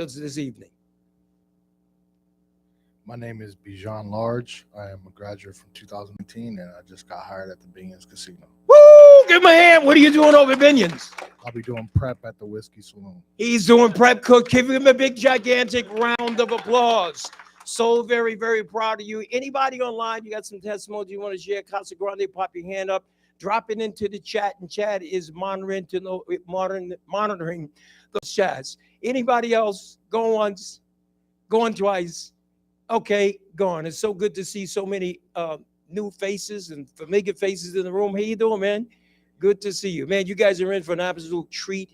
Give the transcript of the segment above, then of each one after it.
this evening. My name is Bijan Large. I am a graduate from 2018, and I just got hired at the Binions Casino. Woo! Give him a hand. What are you doing over at Binions? I'll be doing prep at the Whiskey Saloon. He's doing prep cook. Give him a big, gigantic round of applause. So very, very proud of you. Anybody online, you got some testimony you want to share? Casa Grande, pop your hand up. Drop it into the chat, and chat is monitoring those chats. Anybody else? Go once, going twice. Okay, gone. It's so good to see so many new faces and familiar faces in the room. How you doing, man? Good to see you, man. You guys are in for an absolute treat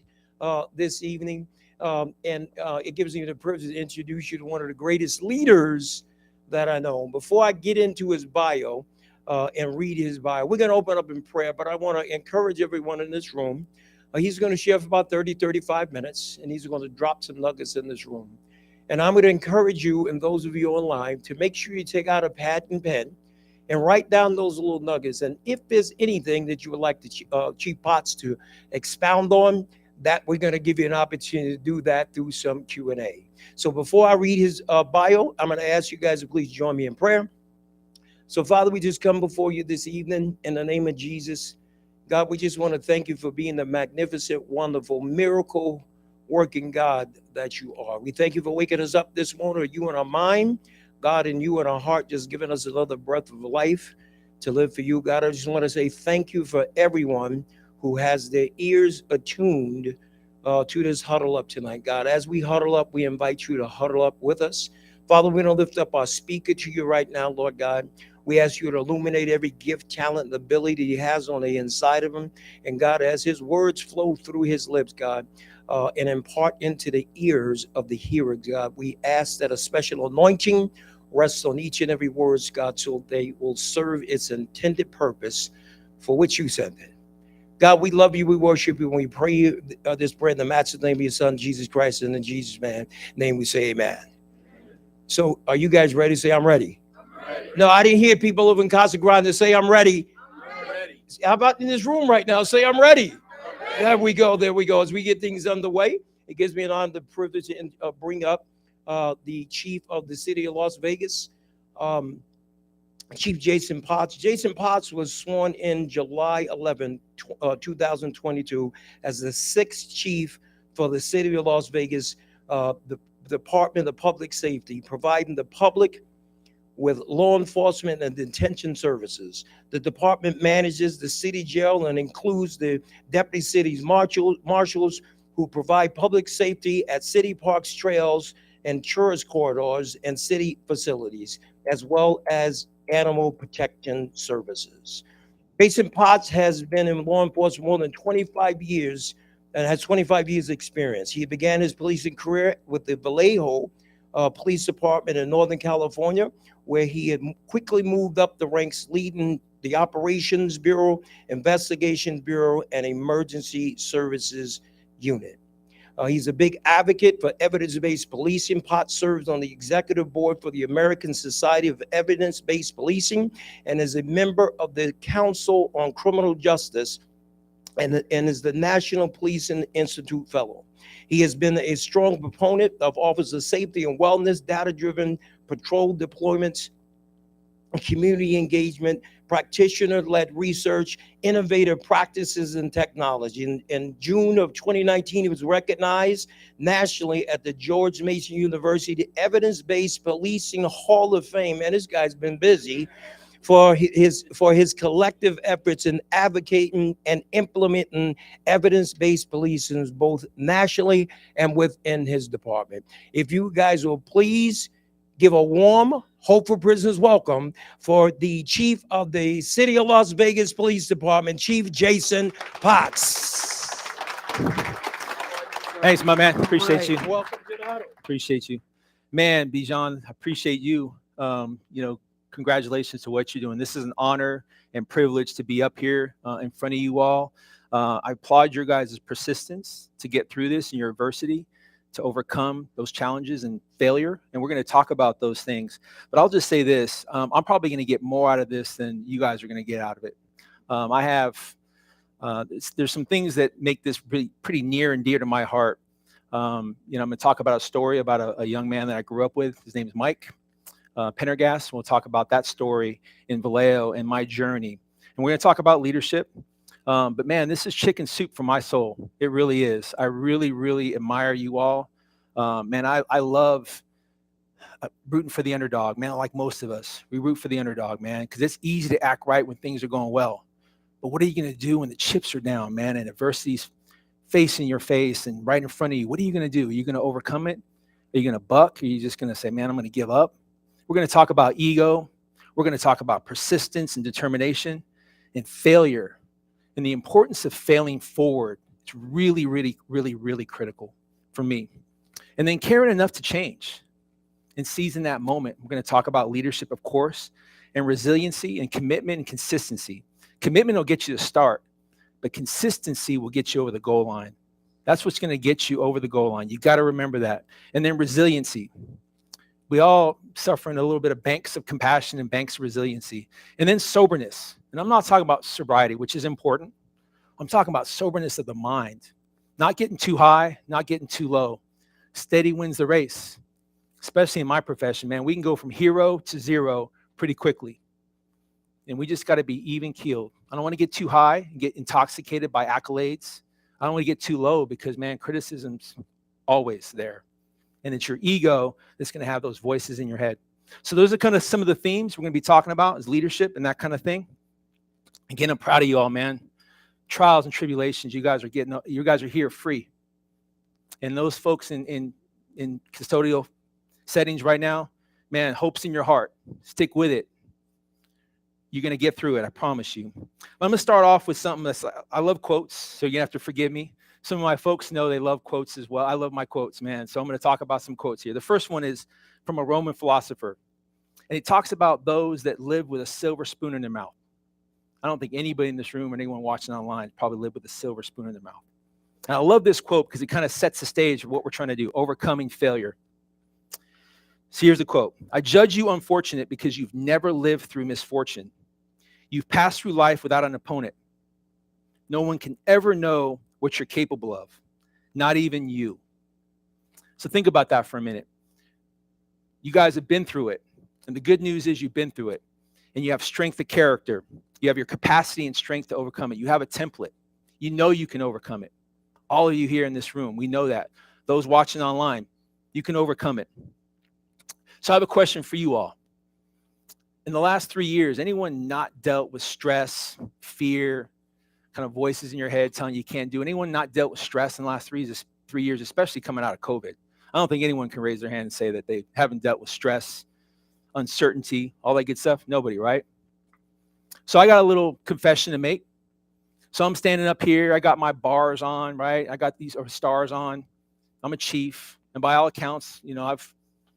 this evening, and it gives me the privilege to introduce you to one of the greatest leaders that I know. Before I get into his bio and read his bio, we're going to open up in prayer, but I want to encourage everyone in this room. He's going to share for about 30, 35 minutes, and he's going to drop some nuggets in this room. And I'm going to encourage you and those of you online to make sure you take out a pad and pen and write down those little nuggets. And if there's anything that you would like the Chief Potts to expound on, that we're going to give you an opportunity to do that through some Q&A. So before I read his bio, I'm going to ask you guys to please join me in prayer. So, Father, we just come before you this evening in the name of Jesus. God, we just want to thank you for being the magnificent, wonderful, miracle working God that you are. We thank you for waking us up this morning, you in our mind, God, and you in our heart, just giving us another breath of life to live for you. God, I just want to say thank you for everyone who has their ears attuned to this huddle up tonight. God, as we huddle up, we invite you to huddle up with us. Father, we don't lift up our speaker to you right now, Lord God. We ask you to illuminate every gift, talent, and ability he has on the inside of him. And God, as his words flow through his lips, God, and impart into the ears of the hearer, God, we ask that a special anointing rests on each and every word, God, so they will serve its intended purpose for which you sent it. God, we love you, we worship you, and we pray this prayer in the matchless name of your son, Jesus Christ, and in Jesus' name we say amen. So are you guys ready? Say, I'm ready. No, I didn't hear people over in Casa Grande say, I'm ready. How about in this room right now? Say, I'm ready. There we go. There we go. As we get things underway, it gives me an honor, the privilege to bring up the chief of the city of Las Vegas, Chief Jason Potts. Jason Potts was sworn in July 11, 2022 as the sixth chief for the city of Las Vegas, the Department of Public Safety, providing the public with law enforcement and detention services. The department manages the city jail and includes the deputy city's marshals who provide public safety at city parks, trails, and tourist corridors and city facilities, as well as animal protection services. Jason Potts has been in law enforcement more than 25 years and has 25 years experience. He began his policing career with the Vallejo Police Department in Northern California, where he had quickly moved up the ranks, leading the Operations Bureau, Investigations Bureau, and Emergency Services Unit. He's a big advocate for evidence-based policing. Potts serves on the executive board for the American Society of Evidence-Based Policing and is a member of the Council on Criminal Justice and is the National Policing Institute Fellow. He has been a strong proponent of officer safety and wellness, data-driven patrol deployments, community engagement, practitioner-led research, innovative practices and technology. In June of 2019, he was recognized nationally at the George Mason University Evidence-Based Policing Hall of Fame. And this guy's been busy for his collective efforts in advocating and implementing evidence-based policing both nationally and within his department. If you guys will please give a warm Hope for Prisoners welcome for the chief of the City of Las Vegas Police Department, Chief Jason Potts. Thanks, my man. Appreciate you. Welcome to the huddle. Appreciate you. Man, Bijan, appreciate you. Congratulations to what you're doing. This is an honor and privilege to be up here in front of you all. I applaud your guys' persistence to get through this in your adversity, to overcome those challenges and failure. And we're going to talk about those things. But I'll just say this. I'm probably going to get more out of this than you guys are going to get out of it. There's some things that make this pretty near and dear to my heart. I'm going to talk about a story about a young man that I grew up with. His name is Mike Pendergast. We'll talk about that story in Vallejo and my journey. And we're going to talk about leadership. But man, this is chicken soup for my soul. It really is. I really, really admire you all. Man, I love rooting for the underdog, man. Like most of us, we root for the underdog, man, because it's easy to act right when things are going well. But what are you going to do when the chips are down, man, and adversity's facing your face and right in front of you? What are you going to do? Are you going to overcome it? Are you going to buck? Are you just going to say, man, I'm going to give up? We're going to talk about ego. We're going to talk about persistence and determination and failure and the importance of failing forward. It's really, really, really, really critical for me. And then caring enough to change and seizing that moment. We're going to talk about leadership, of course, and resiliency and commitment and consistency. Commitment will get you to start, but consistency will get you over the goal line. That's what's going to get you over the goal line. You got to remember that. And then resiliency. We all suffering a little bit of banks of compassion and banks of resiliency. And then soberness. And I'm not talking about sobriety, which is important. I'm talking about soberness of the mind. Not getting too high, not getting too low. Steady wins the race. Especially in my profession, man, we can go from hero to zero pretty quickly. And we just got to be even keeled. I don't want to get too high and get intoxicated by accolades. I don't want to get too low because, man, criticism's always there. And it's your ego that's going to have those voices in your head. So those are kind of some of the themes we're going to be talking about is leadership and that kind of thing. Again, I'm proud of you all, man. Trials and tribulations, you guys are here free. And those folks in custodial settings right now, man, hope's in your heart. Stick with it. You're going to get through it. I promise you. I'm going to start off with something that's, I love quotes, so you're going to have to forgive me. Some of my folks know they love quotes as well. I love my quotes, man. So I'm going to talk about some quotes here. The first one is from a Roman philosopher. And he talks about those that live with a silver spoon in their mouth. I don't think anybody in this room or anyone watching online probably live with a silver spoon in their mouth. And I love this quote because it kind of sets the stage of what we're trying to do, overcoming failure. So here's the quote. I judge you unfortunate because you've never lived through misfortune. You've passed through life without an opponent. No one can ever know what you're capable of, not even you. So think about that for a minute. You guys have been through it. And the good news is you've been through it. And you have strength of character. You have your capacity and strength to overcome it. You have a template. You know you can overcome it. All of you here in this room, we know that. Those watching online, you can overcome it. So I have a question for you all. In the last 3 years, anyone not dealt with stress, fear, kind of voices in your head telling you can't do? Anyone not dealt with stress in the last 3 years, especially coming out of COVID? I don't think anyone can raise their hand and say that they haven't dealt with stress, uncertainty, all that good stuff. Nobody, right? So I got a little confession to make. So I'm standing up here. I got my bars on, right? I got these stars on. I'm a chief. And by all accounts, I've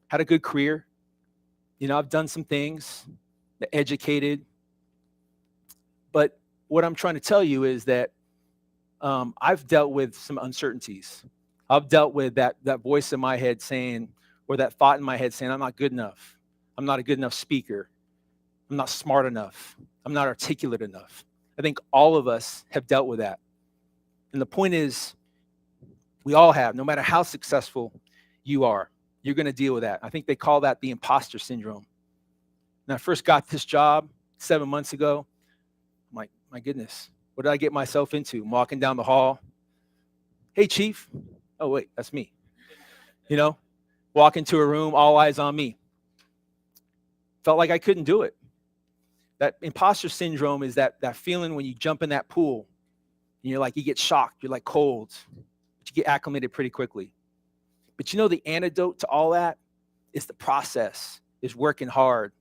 had a good career. I've done some things, educated. But what I'm trying to tell you is that I've dealt with some uncertainties. I've dealt with that voice in my head saying, or that thought in my head saying, I'm not good enough. I'm not a good enough speaker. I'm not smart enough. I'm not articulate enough. I think all of us have dealt with that. And the point is, we all have, no matter how successful you are, you're going to deal with that. I think they call that the imposter syndrome. When I first got this job 7 months ago, I'm like, my goodness, what did I get myself into? I'm walking down the hall. Hey, chief. Oh, wait, that's me. Walk into a room, all eyes on me. Felt like I couldn't do it. That imposter syndrome is that feeling when you jump in that pool and you're like, you get shocked, you're like cold, but you get acclimated pretty quickly. But the antidote to all that is the process, is working hard,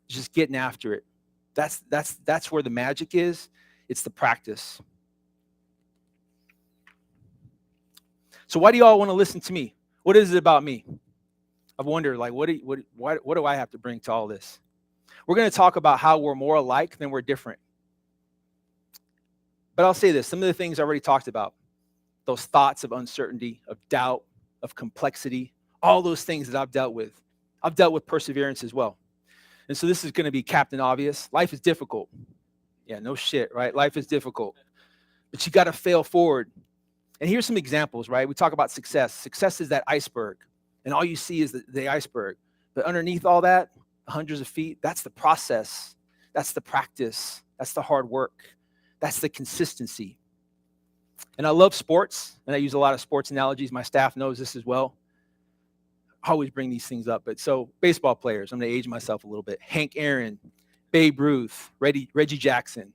just getting after it. That's where the magic is. It's the practice. So why do y'all want to listen to me? What is it about me? I've wondered, what do I have to bring to all this? We're going to talk about how we're more alike than we're different. But I'll say this, some of the things I already talked about, those thoughts of uncertainty, of doubt, of complexity, all those things that I've dealt with. I've dealt with perseverance as well. And so this is going to be Captain Obvious. Life is difficult. Yeah, no shit, right? Life is difficult. But you got to fail forward. And here's some examples, right? We talk about success. Success is that iceberg, and all you see is the iceberg. But underneath all that, hundreds of feet, that's the process. That's the practice. That's the hard work. That's the consistency. And I love sports, and I use a lot of sports analogies. My staff knows this as well. I always bring these things up. But so baseball players, I'm going to age myself a little bit. Hank Aaron, Babe Ruth, Reggie Jackson,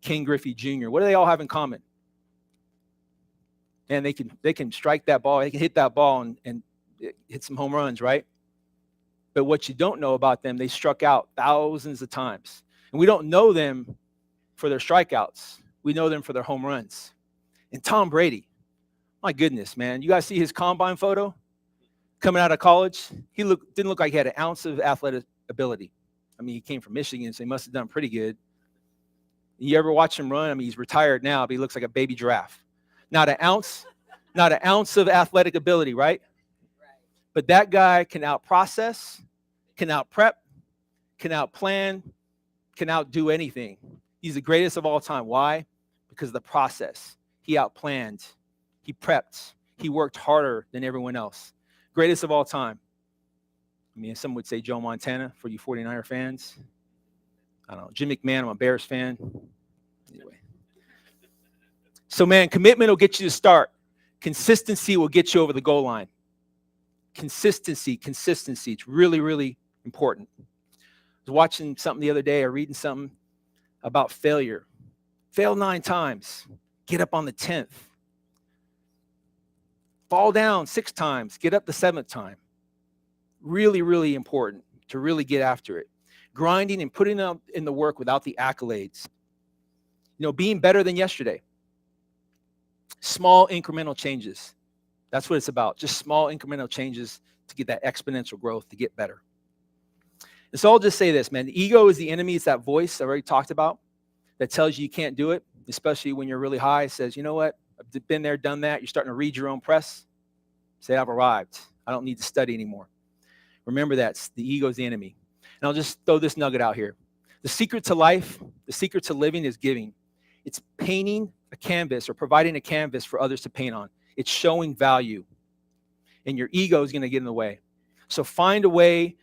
Ken Griffey Jr. What do they all have in common? And they can strike that ball, they can hit that ball and hit some home runs, right? But what you don't know about them, they struck out thousands of times. And we don't know them for their strikeouts. We know them for their home runs. And Tom Brady, my goodness, man. You guys see his combine photo coming out of college? He didn't look like he had an ounce of athletic ability. I mean, he came from Michigan, so he must have done pretty good. You ever watch him run? I mean, he's retired now, but he looks like a baby giraffe. Not an ounce of athletic ability, right? But that guy can out-process, can out-prep, can out-plan, can outdo anything. He's the greatest of all time. Why? Because of the process. He out-planned, he prepped, he worked harder than everyone else. Greatest of all time. I mean, some would say Joe Montana for you 49er fans. I don't know. Jim McMahon, I'm a Bears fan. Anyway. So, man, commitment will get you to start. Consistency will get you over the goal line. Consistency. It's really, really important. I was watching something the other day or reading something about failure. Fail 9 times. Get up on the 10th. Fall down 6 times. Get up the 7th time. Really, really important to really get after it. Grinding and putting up in the work without the accolades. You know, being better than yesterday. Small incremental changes. That's what it's about. Just small incremental changes to get that exponential growth, to get better. And so I'll just say this, man. The ego is the enemy. It's that voice I already talked about that tells you can't do it, especially when you're really high. It says, you know what? I've been there, done that. You're starting to read your own press. Say, I've arrived. I don't need to study anymore. Remember that. The ego is the enemy. And I'll just throw this nugget out here. The secret to life, the secret to living is giving. It's painting a canvas or providing a canvas for others to paint on. It's showing value. And your ego is going to get in the way. So find a way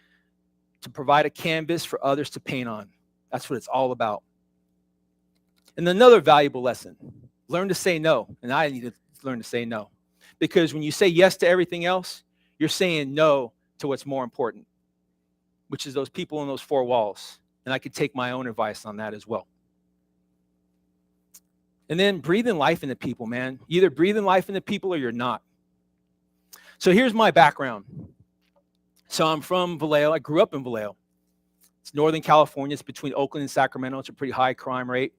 to provide a canvas for others to paint on. That's what it's all about. And another valuable lesson, learn to say no. And I need to learn to say no. Because when you say yes to everything else, you're saying no to what's more important, which is those people in those 4 walls. And I could take my own advice on that as well. And then breathing life into people, man. You either breathing life into people or you're not. So here's my background. So I'm from Vallejo. I grew up in Vallejo. It's Northern California. It's between Oakland and Sacramento. It's a pretty high crime rate.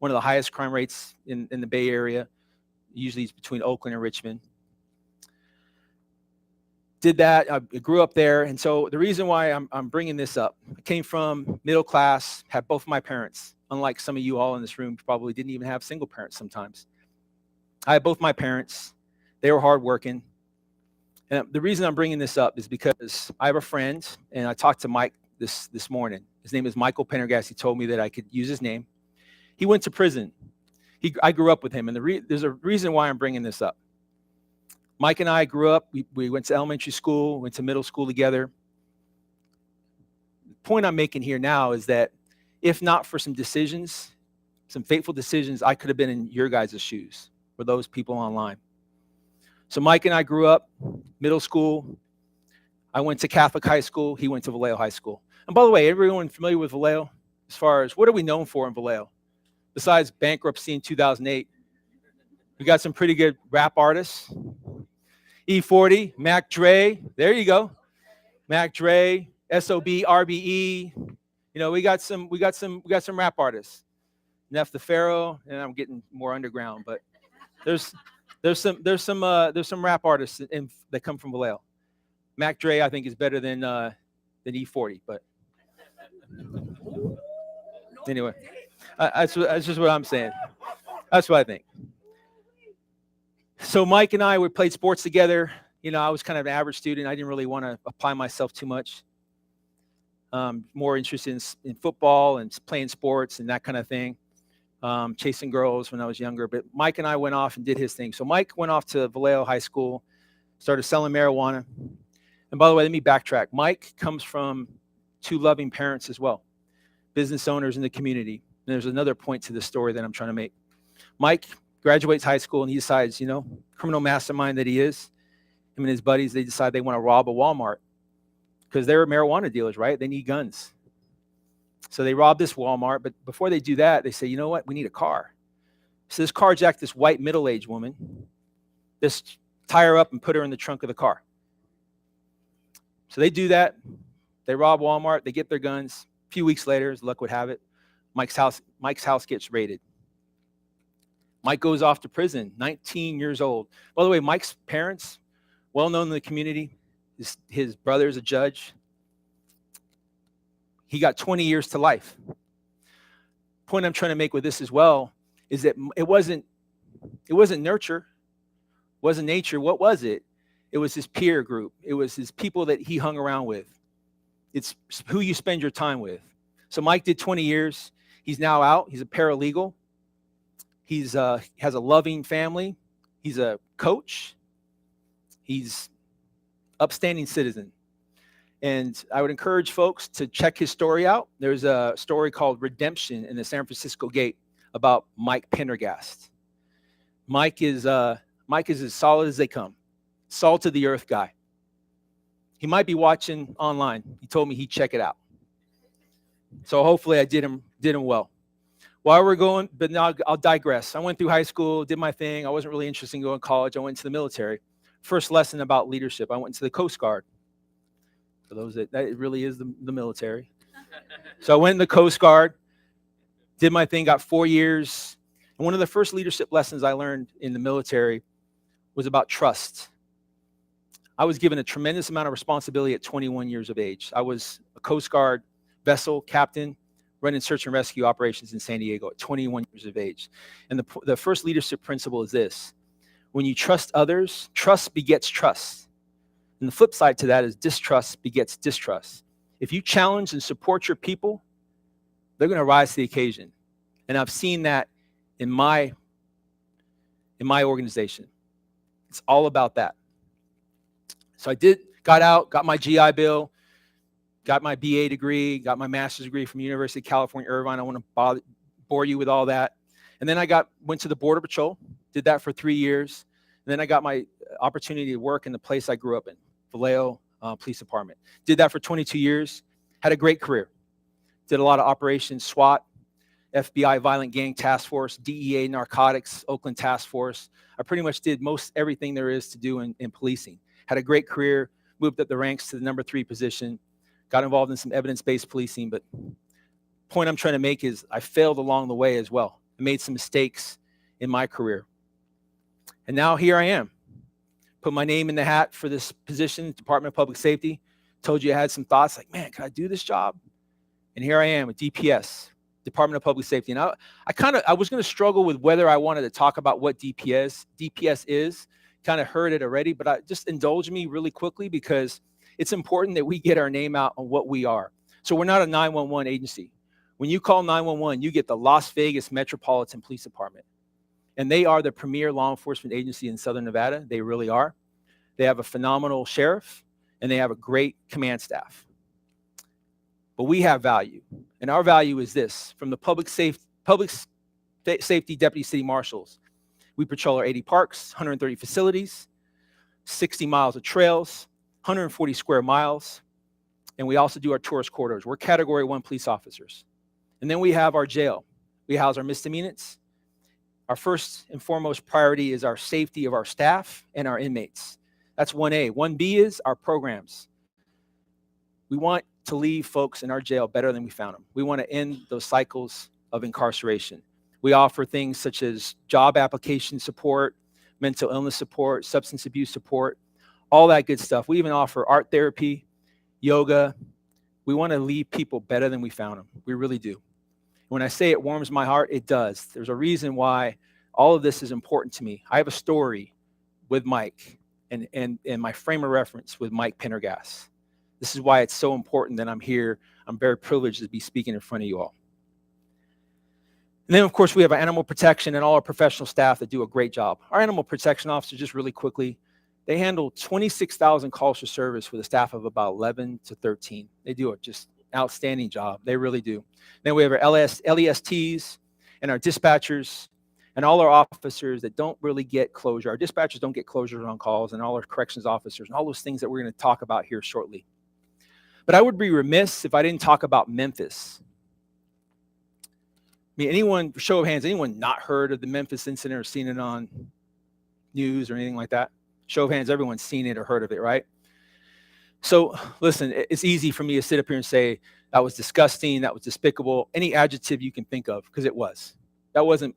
One of the highest crime rates in the Bay Area. Usually it's between Oakland and Richmond. Did that. I grew up there. And so the reason why I'm bringing this up, I came from middle class, had both my parents. Unlike some of you all in this room, probably didn't even have single parents sometimes. I had both my parents. They were hardworking. And the reason I'm bringing this up is because I have a friend, and I talked to Mike this morning. His name is Michael Pendergast. He told me that I could use his name. He went to prison. I grew up with him, and there's a reason why I'm bringing this up. Mike and I grew up. We went to elementary school, went to middle school together. The point I'm making here now is that if not for some decisions, some fateful decisions, I could have been in your guys' shoes or those people online. So Mike and I grew up, middle school. I went to Catholic high school. He went to Vallejo High School. And by the way, everyone familiar with Vallejo? As far as what are we known for in Vallejo? Besides bankruptcy in 2008, we got some pretty good rap artists. E40, Mac Dre, there you go. Mac Dre, SOB, RBE. You know, we got some rap artists. Neff the Pharaoh, and I'm getting more underground, but there's some rap artists that come from Vallejo. Mac Dre, I think, is better than E40, but anyway, that's just what I'm saying. That's what I think. So Mike and I, we played sports together. You know, I was kind of an average student. I didn't really want to apply myself too much. More interested in football and playing sports and that kind of thing. chasing girls when I was younger. But Mike and I went off and did his thing. So Mike went off to Vallejo High School, started selling marijuana. And by the way, let me backtrack. Mike comes from two loving parents as well, business owners in the community. And there's another point to the story that I'm trying to make. Mike graduates high school and he decides, criminal mastermind that he is, him and his buddies, they decide they want to rob a Walmart because they're marijuana dealers, right? They need guns. So they rob this Walmart, but before they do that, they say, you know what? We need a car. So this carjacked this white middle-aged woman, just tie her up and put her in the trunk of the car. So they do that. They rob Walmart. They get their guns. A few weeks later, as luck would have it, Mike's house gets raided. Mike goes off to prison, 19 years old. By the way, Mike's parents, well known in the community, his brother's a judge. He got 20 years to life. Point I'm trying to make with this as well is that it wasn't nurture, wasn't nature. What was it? It was his peer group. It was his people that he hung around with. It's who you spend your time with. So Mike did 20 years. He's now out. He's a paralegal. He's has a loving family. He's a coach. He's upstanding citizen. And I would encourage folks to check his story out. There's a story called Redemption in the San Francisco Gate about Mike Pendergast. Mike is as solid as they come. Salt of the earth guy. He might be watching online. He told me he'd check it out. So hopefully I did him well. While we're going, but now I'll digress. I went through high school, did my thing. I wasn't really interested in going to college. I went to the military. First lesson about leadership, I went to the Coast Guard. For those that it really is the military. So I went in the Coast Guard, did my thing, got 4 years. And one of the first leadership lessons I learned in the military was about trust. I was given a tremendous amount of responsibility at 21 years of age. I was a Coast Guard vessel captain running search and rescue operations in San Diego at 21 years of age. And the first leadership principle is this: when you trust others, trust begets trust. And the flip side to that is distrust begets distrust. If you challenge and support your people, they're going to rise to the occasion. And I've seen that in my organization. It's all about that. So got out, got my GI Bill, got my BA degree, got my master's degree from University of California, Irvine. I want to bore you with all that. And then went to the Border Patrol, did that for 3 years. And then I got my opportunity to work in the place I grew up in, Vallejo Police Department. Did that for 22 years, had a great career. Did a lot of operations, SWAT, FBI, Violent Gang Task Force, DEA, Narcotics, Oakland Task Force. I pretty much did most everything there is to do in policing. Had a great career, moved up the ranks to the number 3 position, got involved in some evidence-based policing. But the point I'm trying to make is I failed along the way as well. I made some mistakes in my career. And now here I am. Put my name in the hat for this position, Department of Public Safety. Told you I had some thoughts like, man, can I do this job? And here I am with DPS, Department of Public Safety. And I was going to struggle with whether I wanted to talk about what DPS is. Kind of heard it already, but just indulge me really quickly because it's important that we get our name out on what we are. So we're not a 911 agency. When you call 911, you get the Las Vegas Metropolitan Police Department. And they are the premier law enforcement agency in Southern Nevada. They really are. They have a phenomenal sheriff, and they have a great command staff. But we have value, and our value is this. From the public safety deputy city marshals, we patrol our 80 parks, 130 facilities, 60 miles of trails, 140 square miles, and we also do our tourist corridors. We're Category 1 police officers. And then we have our jail. We house our misdemeanants. Our first and foremost priority is our safety of our staff and our inmates. That's 1A. 1B is our programs. We want to leave folks in our jail better than we found them. We want to end those cycles of incarceration. We offer things such as job application support, mental illness support, substance abuse support, all that good stuff. We even offer art therapy, yoga. We want to leave people better than we found them. We really do. When I say it warms my heart, it does. There's a reason why all of this is important to me. I have a story with Mike and my frame of reference with Mike Pendergast. This is why it's so important that I'm here. I'm very privileged to be speaking in front of you all. And then, of course, we have our animal protection and all our professional staff that do a great job. Our animal protection officers, just really quickly, they handle 26,000 calls for service with a staff of about 11 to 13. They do a just outstanding job. They really do. Then we have our LESTs and our dispatchers and all our officers that don't really get closure. Our dispatchers don't get closure on calls, and all our corrections officers and all those things that we're going to talk about here shortly. But I would be remiss if I didn't talk about Memphis. I mean, anyone, show of hands, anyone not heard of the Memphis incident or seen it on news or anything like that? Show of hands, everyone's seen it or heard of it, right? So listen, it's easy for me to sit up here and say that was disgusting, that was despicable, any adjective you can think of, because it was. That wasn't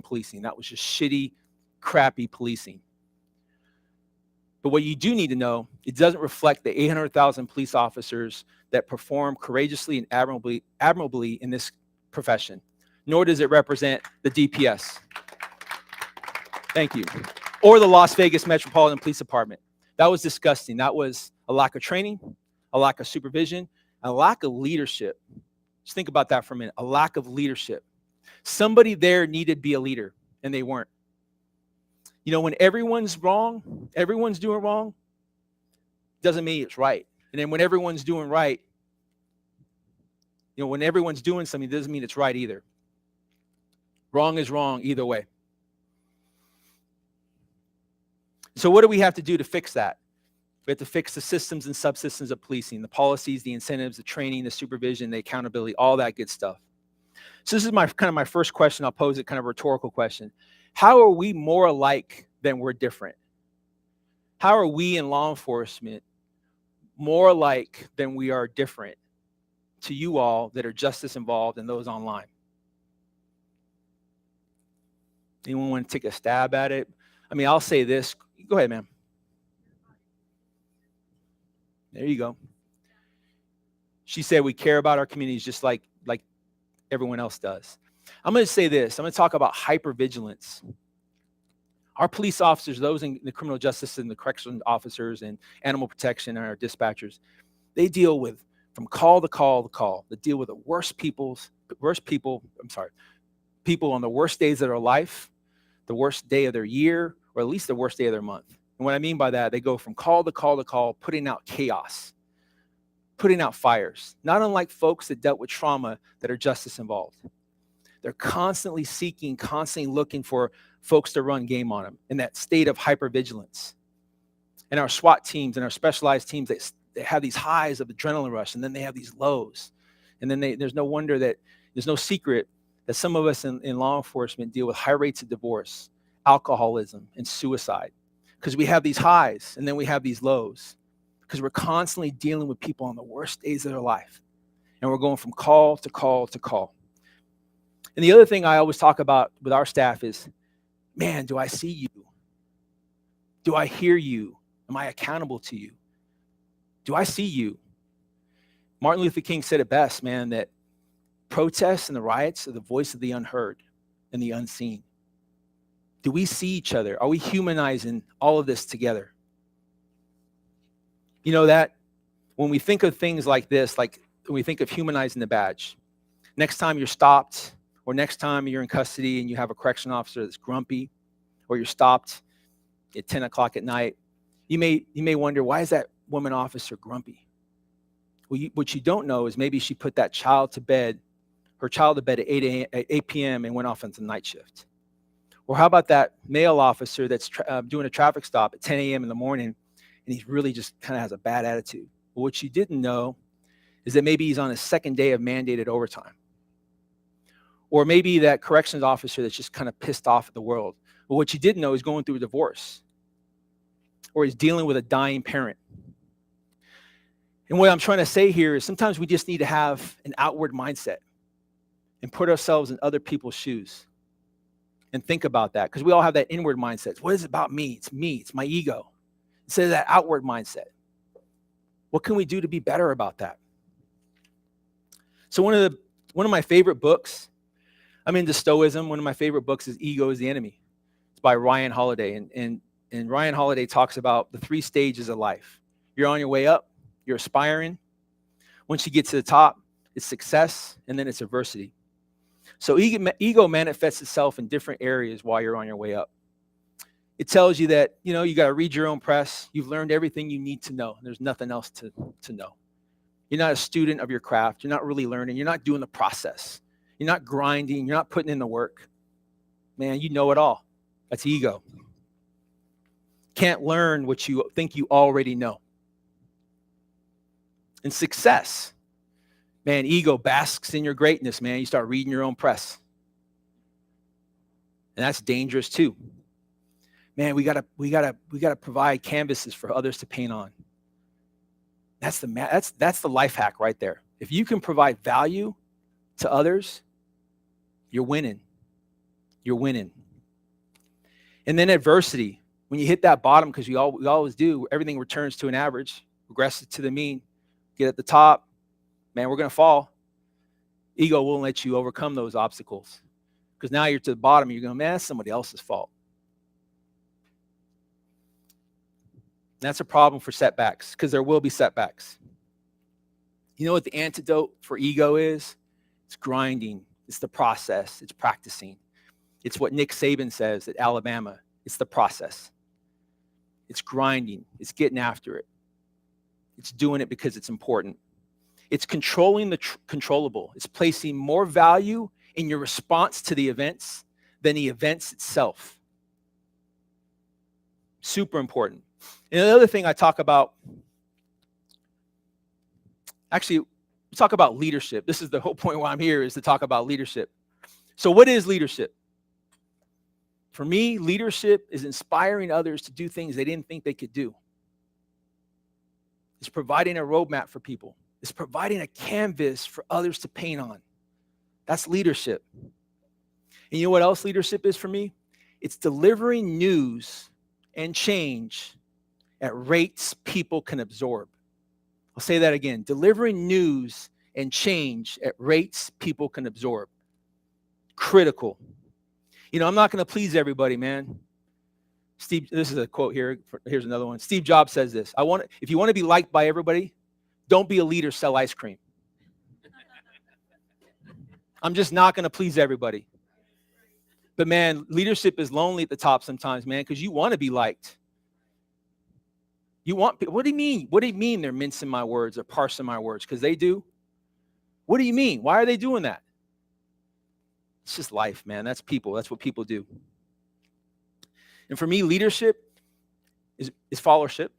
policing. That was just shitty, crappy policing. But what you do need to know, it doesn't reflect the 800,000 police officers that perform courageously and admirably in this profession, nor does it represent the DPS. Thank you. Or the Las Vegas Metropolitan Police Department. That was disgusting. That was a lack of training, a lack of supervision, a lack of leadership. Just think about that for a minute. A lack of leadership. Somebody there needed to be a leader, and they weren't. You know, when everyone's wrong, everyone's doing wrong, doesn't mean it's right. And then when everyone's doing right, you know, when everyone's doing something, doesn't mean it's right either. Wrong is wrong either way. So what do we have to do to fix that? We have to fix the systems and subsystems of policing, the policies, the incentives, the training, the supervision, the accountability, all that good stuff. So this is my first question. I'll pose it kind of a rhetorical question. How are we more alike than we're different? How are we in law enforcement more alike than we are different to you all that are justice involved and those online? Anyone want to take a stab at it? I mean, I'll say this. Go ahead, ma'am. There you go. She said we care about our communities just like everyone else does. I'm going to say this. I'm going to talk about hypervigilance. Our police officers, those in the criminal justice and the corrections officers and animal protection and our dispatchers, they deal with from call to call to call. They deal with the people on the worst days of their life, the worst day of their year, or at least the worst day of their month. And what I mean by that, they go from call to call to call, putting out chaos, putting out fires, not unlike folks that dealt with trauma that are justice involved. They're constantly seeking, constantly looking for folks to run game on them in that state of hypervigilance. And our SWAT teams and our specialized teams, they have these highs of adrenaline rush, and then they have these lows. And then there's no wonder that there's no secret that some of us in law enforcement deal with high rates of divorce, alcoholism, and suicide. Because we have these highs and then we have these lows. Because we're constantly dealing with people on the worst days of their life. And we're going from call to call to call. And the other thing I always talk about with our staff is, man, do I see you? Do I hear you? Am I accountable to you? Do I see you? Martin Luther King said it best, man, that protests and the riots are the voice of the unheard and the unseen. Do we see each other? Are we humanizing all of this together? You know that when we think of things like this, like when we think of humanizing the badge, next time you're stopped or next time you're in custody and you have a correction officer that's grumpy, or you're stopped at 10 o'clock at night, you may wonder, why is that woman officer grumpy? Well, what you don't know is maybe she put that child to bed, her child to bed at 8 p.m. and went off into night shift. Or how about that male officer that's doing a traffic stop at 10 a.m. in the morning, and he's really just kind of has a bad attitude? Well, what you didn't know is that maybe he's on his second day of mandated overtime. Or maybe that corrections officer that's just kind of pissed off at the world. Well, what you didn't know is going through a divorce. Or he's dealing with a dying parent. And what I'm trying to say here is sometimes we just need to have an outward mindset and put ourselves in other people's shoes and think about that, because we all have that inward mindset. What is it about me? It's my ego. Instead of that outward mindset. What can we do to be better about that? So one of my favorite books, I'm into Stoicism. One of my favorite books is Ego is the Enemy. It's by Ryan Holiday. And Ryan Holiday talks about the 3 stages of life. You're on your way up, you're aspiring. Once you get to the top, it's success, and then it's adversity. So ego manifests itself in different areas while you're on your way up. It tells you that, you got to read your own press. You've learned everything you need to know. There's nothing else to know. You're not a student of your craft. You're not really learning. You're not doing the process. You're not grinding. You're not putting in the work. Man, you know it all. That's ego. Can't learn what you think you already know. And success. Man, ego basks in your greatness, man. You start reading your own press. And that's dangerous too. Man, we gotta provide canvases for others to paint on. That's the life hack right there. If you can provide value to others, you're winning. You're winning. And then adversity. When you hit that bottom, because we always do, everything returns to an average, regresses to the mean. Get at the top, man, we're gonna fall. Ego won't let you overcome those obstacles. Because now you're to the bottom, and you're going, man, that's somebody else's fault. That's a problem for setbacks, because there will be setbacks. You know what the antidote for ego is? It's grinding. It's the process. It's practicing. It's what Nick Saban says at Alabama. It's the process. It's grinding. It's getting after it. It's doing it because it's important. It's controlling the controllable. It's placing more value in your response to the events than the events itself. Super important. And the other thing I talk about, actually, we talk about leadership. This is the whole point why I'm here, is to talk about leadership. So what is leadership? For me, leadership is inspiring others to do things they didn't think they could do. It's providing a roadmap for people. It's providing a canvas for others to paint on. That's leadership. And you know what else leadership is for me? It's delivering news and change at rates people can absorb. I'll say that again. Delivering news and change at rates people can absorb. Critical. I'm not going to please everybody, man. Steve, this is a quote here. Here's another one. Steve Jobs says this. If you want to be liked by everybody, don't be a leader, sell ice cream. I'm just not going to please everybody. But man, leadership is lonely at the top sometimes, man, because you want to be liked. What do you mean? What do you mean they're mincing my words or parsing my words? Because they do. What do you mean? Why are they doing that? It's just life, man. That's people. That's what people do. And for me, leadership is followership.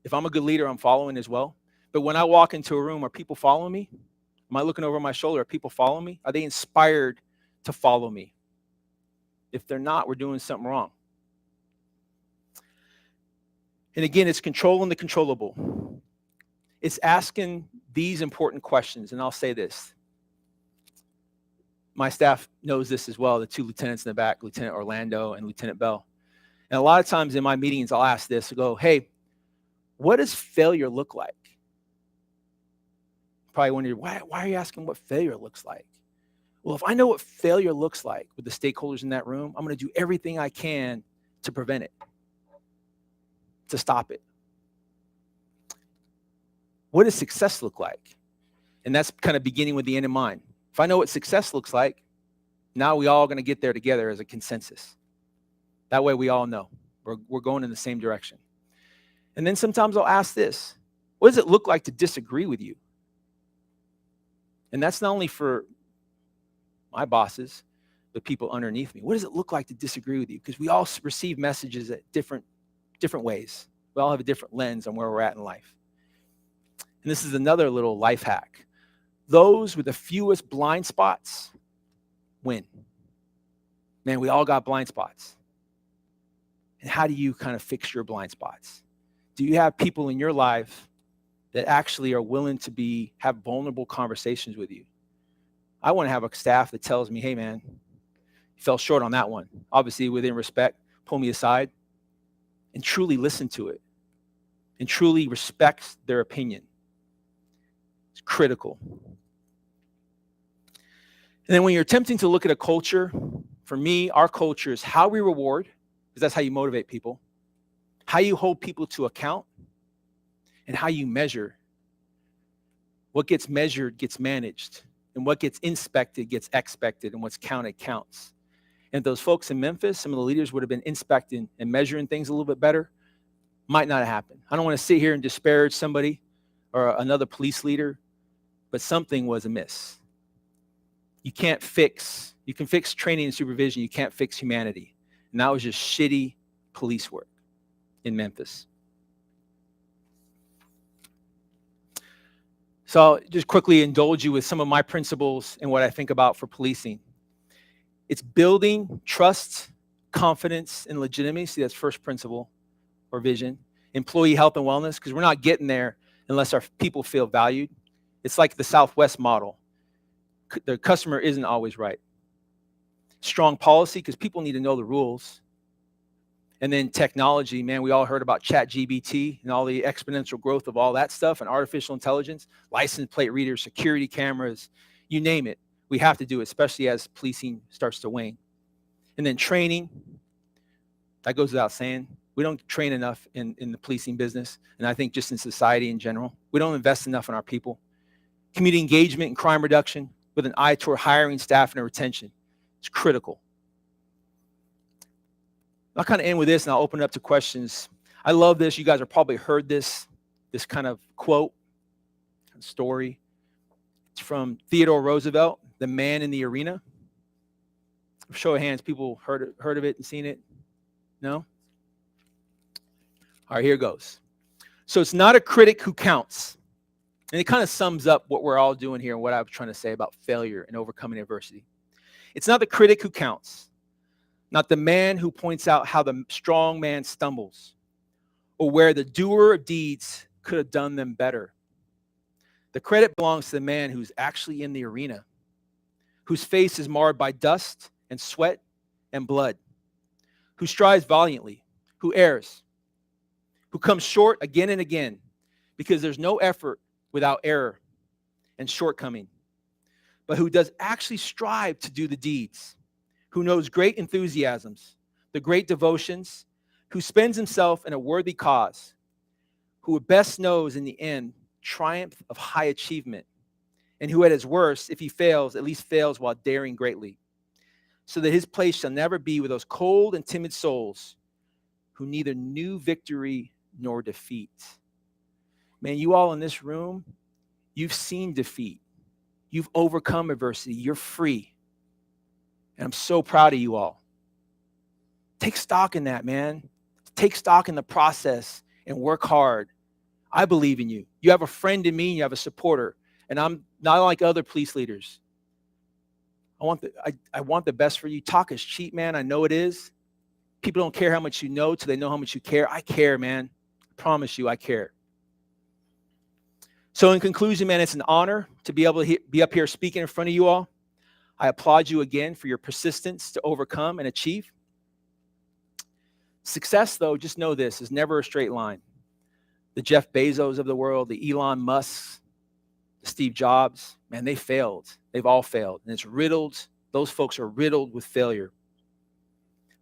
If I'm a good leader, I'm following as well. But when I walk into a room, are people following me? Am I looking over my shoulder? Are people following me? Are they inspired to follow me? If they're not, we're doing something wrong. And again, it's controlling the controllable. It's asking these important questions. And I'll say this. My staff knows this as well, the two lieutenants in the back, Lieutenant Orlando and Lieutenant Bell. And a lot of times in my meetings, I'll ask this. I go, hey, what does failure look like? Probably wondering, why are you asking what failure looks like? Well, if I know what failure looks like with the stakeholders in that room, I'm going to do everything I can to prevent it, to stop it. What does success look like? And that's kind of beginning with the end in mind. If I know what success looks like, now we all going to get there together as a consensus. That way we all know we're going in the same direction. And then sometimes I'll ask this, what does it look like to disagree with you? And that's not only for my bosses, but people underneath me. What does it look like to disagree with you? Because we all receive messages at different ways. We all have a different lens on where we're at in life. And this is another little life hack. Those with the fewest blind spots win. Man, we all got blind spots. And how do you kind of fix your blind spots? Do you have people in your life that actually are willing to have vulnerable conversations with you? I want to have a staff that tells me, hey, man, you fell short on that one. Obviously, within respect, pull me aside and truly listen to it and truly respect their opinion. It's critical. And then when you're attempting to look at a culture, for me, our culture is how we reward, because that's how you motivate people, how you hold people to account, and how you measure. What gets measured gets managed. And what gets inspected gets expected, and what's counted counts. And if those folks in Memphis, some of the leaders would have been inspecting and measuring things a little bit better, might not have happened. I don't want to sit here and disparage somebody or another police leader, but something was amiss. You can fix training and supervision. You can't fix humanity. And that was just shitty police work in Memphis. So I'll just quickly indulge you with some of my principles and what I think about for policing. It's building trust, confidence, and legitimacy. That's first principle or vision. Employee health and wellness, because we're not getting there unless our people feel valued. It's like the Southwest model. The customer isn't always right. Strong policy, because people need to know the rules. And then technology, man, we all heard about ChatGPT and all the exponential growth of all that stuff and artificial intelligence, license plate readers, security cameras, you name it. We have to do it, especially as policing starts to wane. And then training, that goes without saying. We don't train enough in the policing business, and I think just in society in general. We don't invest enough in our people. Community engagement and crime reduction with an eye toward hiring staff and retention. It's critical. I'll kind of end with this, and I'll open it up to questions. I love this. You guys have probably heard this kind of quote, story. It's from Theodore Roosevelt, The Man in the Arena. Show of hands, people heard of it and seen it? No? All right, here goes. So it's not a critic who counts. And it kind of sums up what we're all doing here and what I was trying to say about failure and overcoming adversity. It's not the critic who counts, not the man who points out how the strong man stumbles or where the doer of deeds could have done them better. The credit belongs to the man who's actually in the arena, whose face is marred by dust and sweat and blood, who strives valiantly, who errs, who comes short again and again, because there's no effort without error and shortcoming, but who does actually strive to do the deeds, who knows great enthusiasms, the great devotions, who spends himself in a worthy cause, who best knows in the end triumph of high achievement, and who at his worst, if he fails, at least fails while daring greatly, so that his place shall never be with those cold and timid souls who neither knew victory nor defeat. Man, you all in this room, you've seen defeat. You've overcome adversity. You're free. And I'm so proud of you all. Take stock in that, man. Take stock in the process and work hard. I believe in you. You have a friend in me and you have a supporter. And I'm not like other police leaders. I want the best for you. Talk is cheap, man. I know it is. People don't care how much you know till they know how much you care. I care, man. I promise you, I care. So in conclusion, man, it's an honor to be able to be up here speaking in front of you all. I applaud you again for your persistence to overcome and achieve. Success, though, just know this, is never a straight line. The Jeff Bezos of the world, the Elon Musks, the Steve Jobs, man, they failed. They've all failed. And it's riddled. Those folks are riddled with failure.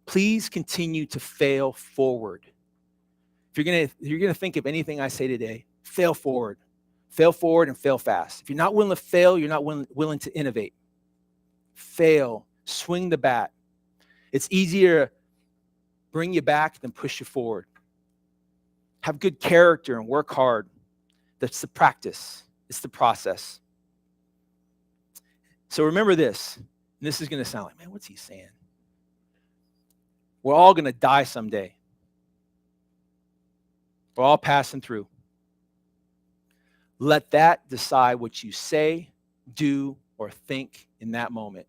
Please continue to fail forward. If you're gonna think of anything I say today, fail forward. Fail forward and fail fast. If you're not willing to fail, you're not willing to innovate. Fail. Swing the bat. It's easier to bring you back than push you forward. Have good character and work hard. That's the practice. It's the process. So remember this, and this is going to sound like, man, what's he saying? We're all going to die someday. We're all passing through. Let that decide what you say, do, or think in that moment.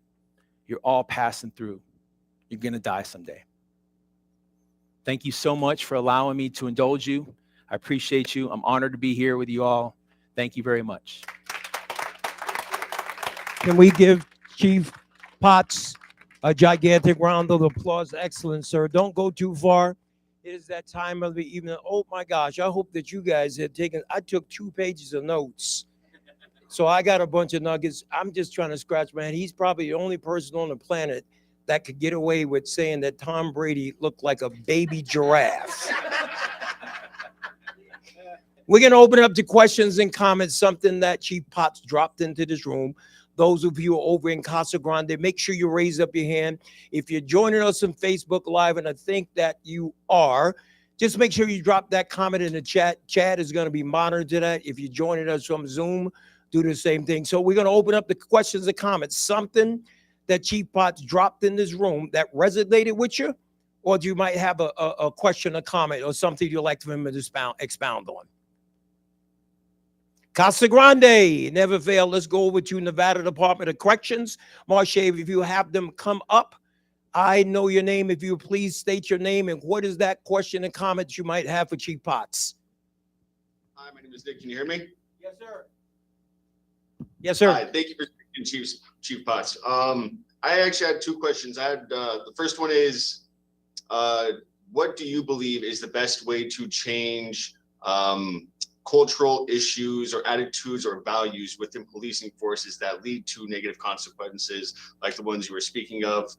You're all passing through. You're going to die someday. Thank you so much for allowing me to indulge you. I appreciate you. I'm honored to be here with you all. Thank you very much. Can we give Chief Potts a gigantic round of applause? Excellent, sir. Don't go too far. It is that time of the evening. Oh my gosh, I hope that you guys had taken, I took 2 pages of notes. So I got a bunch of nuggets. I'm just trying to scratch my head. He's probably the only person on the planet that could get away with saying that Tom Brady looked like a baby giraffe. We're going to open it up to questions and comments, something that Chief Potts dropped into this room. Those of you over in Casa Grande, make sure you raise up your hand. If you're joining us on Facebook Live, and I think that you are, just make sure you drop that comment in the chat. Chat is going to be monitored that. If you're joining us from Zoom, do the same thing. So we're going to open up the questions and comments. Something that Chief Potts dropped in this room that resonated with you, or you might have a question, a comment, or something you'd like for him to expound on. Casa Grande, never fail. Let's go over to Nevada Department of Corrections. Marche, if you have them come up, I know your name. If you please state your name and what is that question and comment you might have for Chief Potts. Hi, my name is Nick. Can you hear me? Yes, sir. Yes, sir. Hi, thank you for speaking, Chief Potts. I actually had two questions. I had the first one is, what do you believe is the best way to change cultural issues or attitudes or values within policing forces that lead to negative consequences like the ones you were speaking of?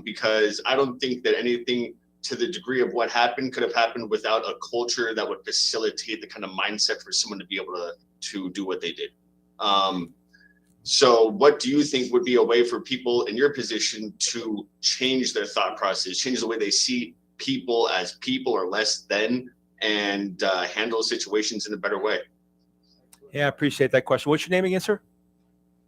Because I don't think that anything to the degree of what happened could have happened without a culture that would facilitate the kind of mindset for someone to be able to do what they did. So what do you think would be a way for people in your position to change their thought process, change the way they see people as people or less than, and handle situations in a better way? Yeah, I appreciate that question. What's your name again, sir?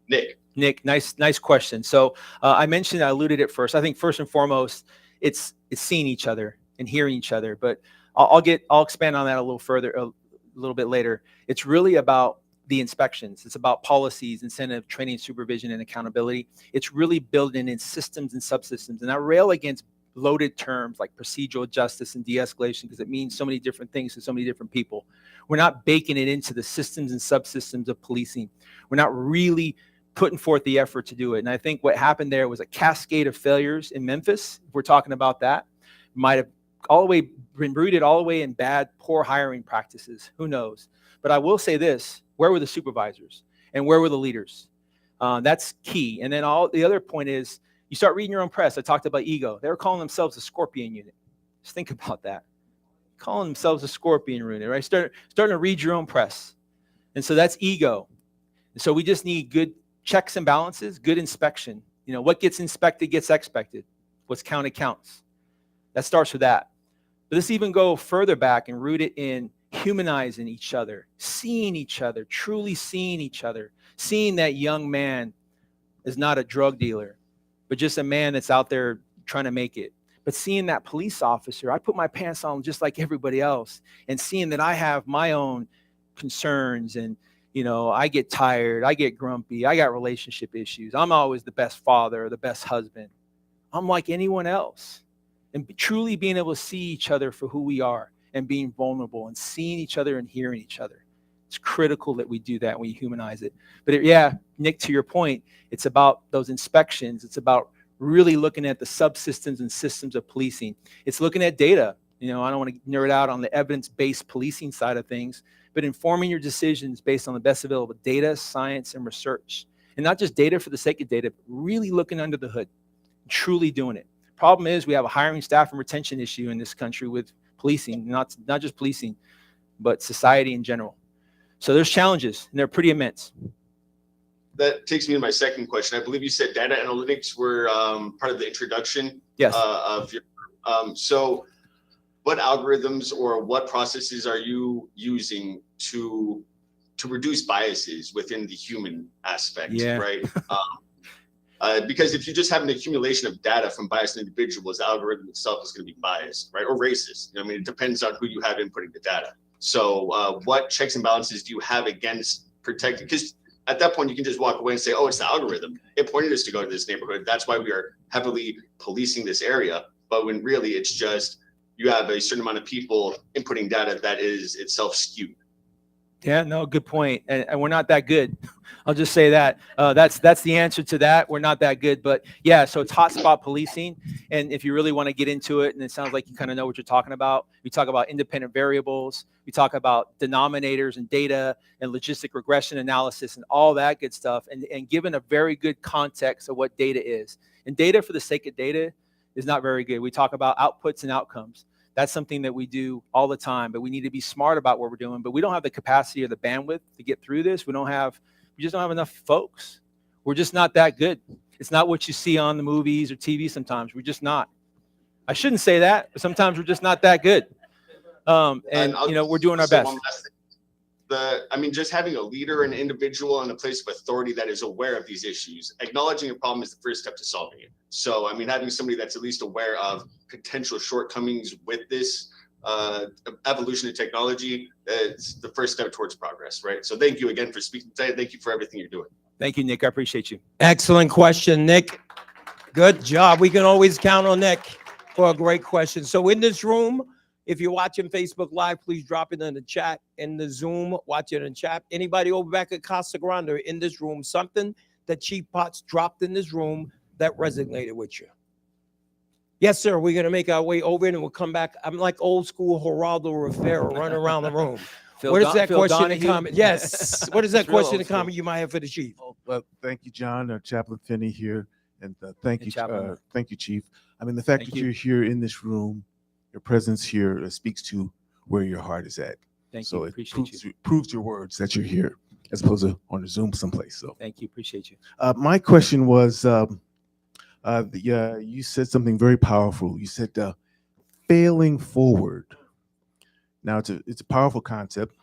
Nick. Nick, nice question. So I mentioned, I alluded it first. I think first and foremost, it's seeing each other and hearing each other. But I'll expand on that a little further, a little bit later. It's really about the inspections. It's about policies, incentive, training, supervision, and accountability. It's really building in systems and subsystems. And I rail against loaded terms like procedural justice and de-escalation because it means so many different things to so many different people. We're not baking it into the systems and subsystems of policing. We're not really putting forth the effort to do it. And I think what happened there was a cascade of failures in Memphis. If we're talking about that, might have been rooted all the way in bad, poor hiring practices. Who knows? But I will say this, where were the supervisors and where were the leaders? That's key. And then the other point is you start reading your own press. I talked about ego. They were calling themselves the Scorpion Unit. Just think about that. Calling themselves a Scorpion Unit, right? Starting to read your own press. And so that's ego. And so we just need good checks and balances, good inspection. You know, what gets inspected gets expected. What's counted counts. That starts with that. But let's even go further back and root it in humanizing each other, seeing each other, truly seeing each other, seeing that young man is not a drug dealer, but just a man that's out there trying to make it. But seeing that police officer, I put my pants on just like everybody else, and seeing that I have my own concerns and, you know, I get tired, I get grumpy, I got relationship issues. I'm always the best father or the best husband. I'm like anyone else. And truly being able to see each other for who we are and being vulnerable and seeing each other and hearing each other. It's critical that we do that when we humanize it. But yeah, Nick, to your point, it's about those inspections. It's about really looking at the subsystems and systems of policing. It's looking at data. You know, I don't want to nerd out on the evidence-based policing side of things, but informing your decisions based on the best available data, science, and research. And not just data for the sake of data, but really looking under the hood, truly doing it. Problem is we have a hiring, staff, and retention issue in this country with policing, not just policing, but society in general. So there's challenges, and they're pretty immense. That takes me to my second question. I believe you said data analytics were part of the introduction. Yes. Of your. So what algorithms or what processes are you using to reduce biases within the human aspect, Yeah. right? Because if you just have an accumulation of data from biased individuals, the algorithm itself is going to be biased, right? Or racist. I mean, it depends on who you have inputting the data. So what checks and balances do you have against protecting? Because at that point, you can just walk away and say, oh, it's the algorithm. It pointed us to go to this neighborhood. That's why we are heavily policing this area. But when really it's just you have a certain amount of people inputting data that is itself skewed. Yeah, no, good point. And we're not that good. I'll just say that. That's the answer to that. We're not that good. But yeah, so it's hotspot policing. And if you really want to get into it, and it sounds like you kind of know what you're talking about, we talk about independent variables. We talk about denominators and data and logistic regression analysis and all that good stuff. And given a very good context of what data is. And data for the sake of data is not very good. We talk about outputs and outcomes. That's something that we do all the time, but we need to be smart about what we're doing. But we don't have the capacity or the bandwidth to get through this. We just don't have enough folks. We're just not that good. It's not what you see on the movies or TV sometimes. We're just not. I shouldn't say that, but sometimes we're just not that good. And I'll you know, we're doing our say best. one last thing. Just having a leader, an individual in a place of authority that is aware of these issues, acknowledging a problem is the first step to solving it. So, having somebody that's at least aware of potential shortcomings with this evolution of technology, it's the first step towards progress, right? So thank you again for speaking today. Thank you for everything you're doing. Thank you, Nick. I appreciate you. Excellent question, Nick. Good job. We can always count on Nick for a great question. So in this room, if you're watching Facebook Live, please drop it in the chat. In the Zoom, watch it in chat. Anybody over back at Casa Grande in this room, something that Chief Potts dropped in this room that resonated with you? Yes, sir. We're going to make our way over it and we'll come back. I'm like old school Geraldo Rivera running around the room. What is that question and comment? Yes. What is that question and comment you might have for the Chief? Well, thank you, John. Chaplain Finney here. And thank Hey, you, Chaplain. thank you, Chief. The fact Thank that you. you're here in this room, your presence here speaks to where your heart is at. Thank So you. it Appreciate you. proves your words that you're here as opposed to on a Zoom someplace. So Thank you. Appreciate you. my question was, you said something very powerful. You said failing forward. Now it's a powerful concept,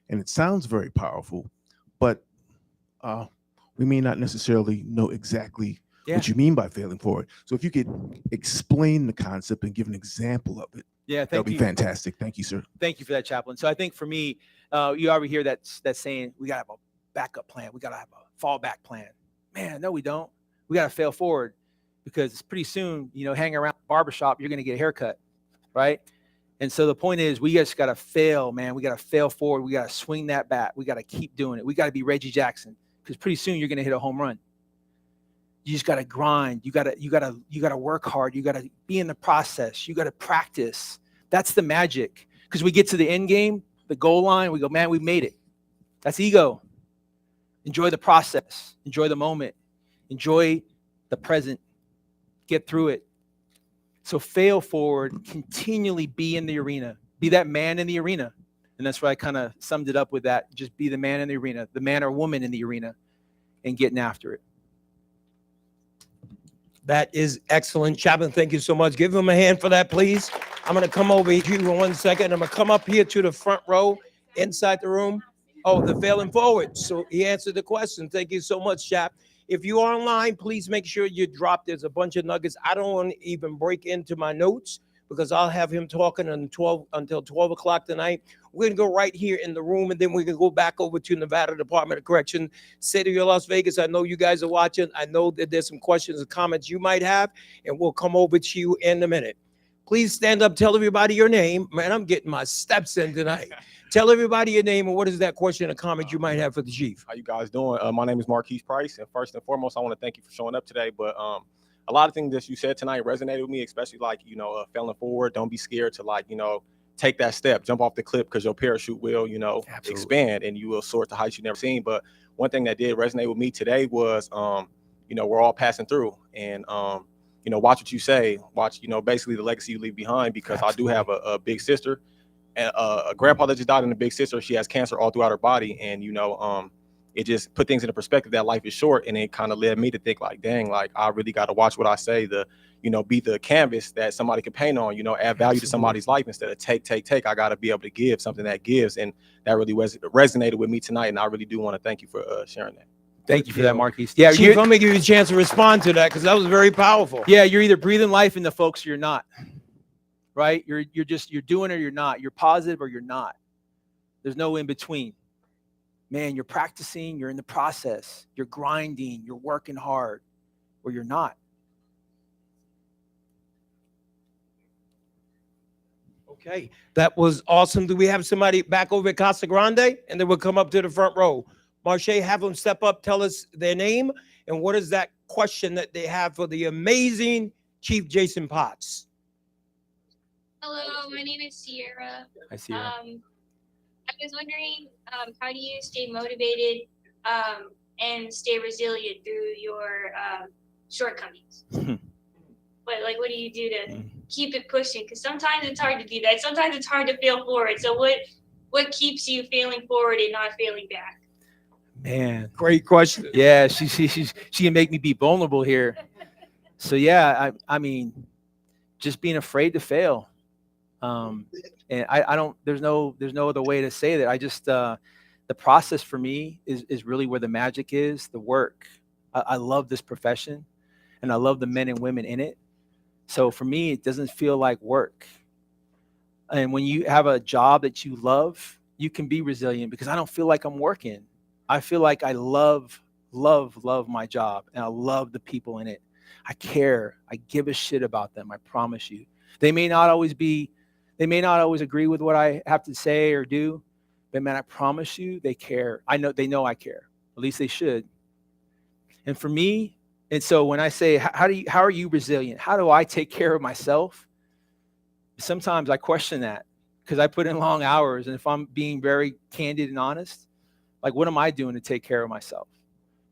and it sounds very powerful, but we may not necessarily know exactly what you mean by failing forward. So if you could explain the concept and give an example of it, Yeah, that would be fantastic. Thank you, sir. Thank you for that, Chaplain. So I think for me, you already hear that saying, we got to have a backup plan. We got to have a fallback plan. Man, no, we don't. We got to fail forward because pretty soon, hanging around the barbershop, you're going to get a haircut, right? And so the point is, we just got to fail, man. We got to fail forward. We got to swing that bat. We got to keep doing it. We got to be Reggie Jackson because pretty soon you're going to hit a home run. You just got to grind. You got to work hard. You got to be in the process. You got to practice. That's the magic. Because we get to the end game, the goal line, we go, man, we made it. That's ego. Enjoy the process. Enjoy the moment. Enjoy the present. Get through it. So fail forward, continually be in the arena. Be that man in the arena. And that's why I kind of summed it up with that. Just be the man in the arena, the man or woman in the arena, and getting after it. That is excellent. Chaplain, thank you so much. Give him a hand for that, please. I'm going to come over here in 1 second. I'm going to come up here to the front row inside the room. Oh, the failing forward. So he answered the question. Thank you so much, Chap. If you're online, please make sure you drop. There's a bunch of nuggets. I don't want to even break into my notes because I'll have him talking until 12 o'clock tonight. We're going to go right here in the room, and then we're going to go back over to Nevada Department of Correction, City of Las Vegas. I know you guys are watching. I know that there's some questions and comments you might have, and we'll come over to you in a minute. Please stand up. Tell everybody your name. Man, I'm getting my steps in tonight. Tell everybody your name and what is that question or comment you might have for the Chief. How you guys doing? My name is Marquise Price, and first and foremost, I want to thank you for showing up today. But a lot of things that you said tonight resonated with me, especially failing forward. Don't be scared to take that step, jump off the cliff because your parachute will, expand and you will soar to heights you've never seen. But one thing that did resonate with me today was, we're all passing through, and watch what you say, watch, basically the legacy you leave behind, because Absolutely. I do have a big sister. And a grandpa that just died, and a big sister, she has cancer all throughout her body, and it just put things into perspective that life is short, and it kind of led me to think like, dang, like I really got to watch what I say, be the canvas that somebody can paint on, add value to somebody's life instead of take. I got to be able to give something that gives, and that really resonated with me tonight, and I really do want to thank you for sharing that. Thank you for that, Marquise. Yeah, Chief, I'm going to give you a chance to respond to that because that was very powerful. Yeah, you're either breathing life into folks or you're not. Right? You're doing it or you're not. You're positive or you're not. There's no in between. Man, you're practicing, you're in the process, you're grinding, you're working hard, or you're not. Okay, that was awesome. Do we have somebody back over at Casa Grande? And then we'll come up to the front row. Marche, have them step up, tell us their name, and what is that question that they have for the amazing Chief Jason Potts? Hello, my name is Sierra. I see that. I was wondering, how do you stay motivated and stay resilient through your shortcomings? What do you do to keep it pushing? Because sometimes it's hard to do that. Sometimes it's hard to fail forward. So what keeps you failing forward and not failing back? Man, Great question. yeah, she can make me be vulnerable here. So yeah, I mean, just being afraid to fail. And I don't, there's no other way to say that. I just, the process for me is really where the magic is, the work. I love this profession and I love the men and women in it. So for me, it doesn't feel like work. And when you have a job that you love, you can be resilient because I don't feel like I'm working. I feel like I love my job and I love the people in it. I care. I give a shit about them. I promise you. They may not always agree with what I have to say or do, but man, I promise you, they care. They know I care. At least they should. And for me, and so when I say, how are you resilient? How do I take care of myself? Sometimes I question that because I put in long hours. And if I'm being very candid and honest, like, what am I doing to take care of myself?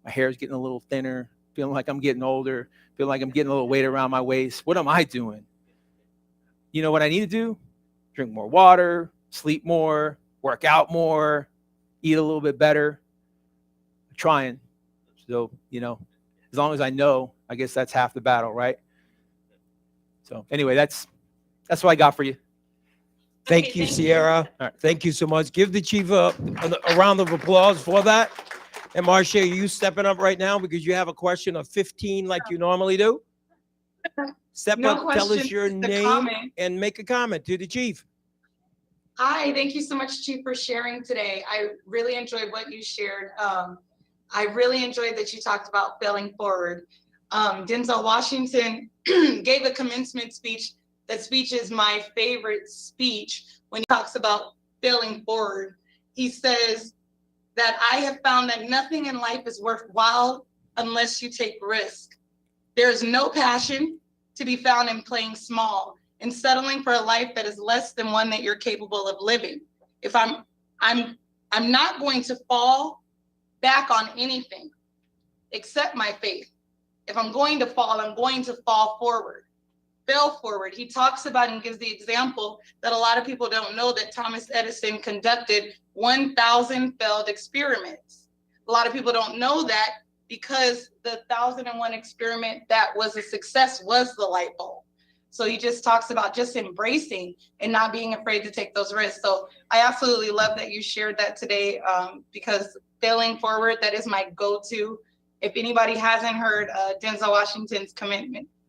My hair is getting a little thinner, feeling like I'm getting older, feeling like I'm getting a little weight around my waist. What am I doing? You know what I need to do? Drink more water, sleep more, work out more, eat a little bit better. I'm trying. So, as long as I know, I guess that's half the battle, right? So anyway, that's what I got for you. Thank you, Sierra. All right. Thank you so much. Give the chief a round of applause for that. And Marcia, are you stepping up right now because you have a question of 15 like you normally do? Step No up, tell us question, your just a name comment. and make a comment to the chief. Hi, thank you so much, Chief, for sharing today. I really enjoyed what you shared. I really enjoyed that you talked about failing forward. Denzel Washington gave a commencement speech. That speech is my favorite speech when he talks about failing forward. He says that I have found that nothing in life is worthwhile unless you take risk. There's no passion to be found in playing small and settling for a life that is less than one that you're capable of living. If I'm not going to fall back on anything except my faith. If I'm going to fall, I'm going to fall forward, fail forward. He talks about and gives the example that a lot of people don't know that Thomas Edison conducted 1,000 failed experiments. A lot of people don't know that because the 1,001 experiment that was a success was the light bulb. So he just talks about just embracing and not being afraid to take those risks. So I absolutely love that you shared that today, because failing forward, that is my go-to. If anybody hasn't heard Denzel Washington's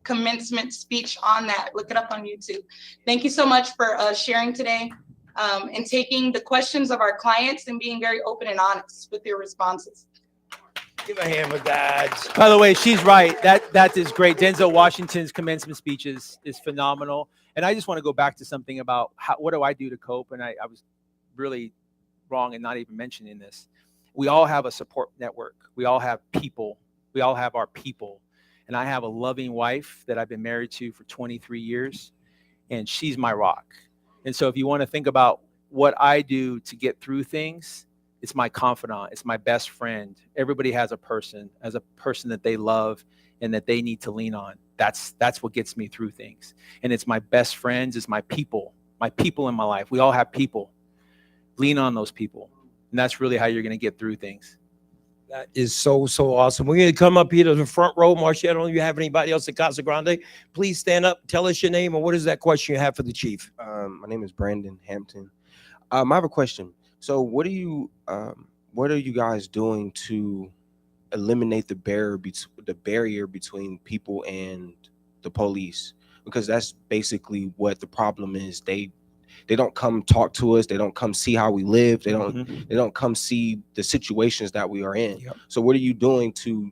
commencement speech on that, look it up on YouTube. Thank you so much for sharing today and taking the questions of our clients and being very open and honest with your responses. Give a hand with that. By the way, she's right. That is great. Denzel Washington's commencement speech is phenomenal. And I just want to go back to something about what do I do to cope? And I was really wrong in not even mentioning this. We all have a support network. We all have people. We all have our people. And I have a loving wife that I've been married to for 23 years, and she's my rock. And so if you want to think about what I do to get through things, it's my confidant. It's my best friend. Everybody has a person that they love and that they need to lean on. That's what gets me through things. And it's my best friends. It's my people in my life. We all have people. Lean on those people. And that's really how you're going to get through things. That is so awesome. We're going to come up here to the front row. Marcia, I don't know if you have anybody else at Casa Grande. Please stand up. Tell us your name and what is that question you have for the chief? My name is Brandon Hampton. I have a question. So what are you guys doing to eliminate the barrier between people and the police? Because that's basically what the problem is. They don't come talk to us. They don't come see how we live. They don't come see the situations that we are in. Yep. So what are you doing to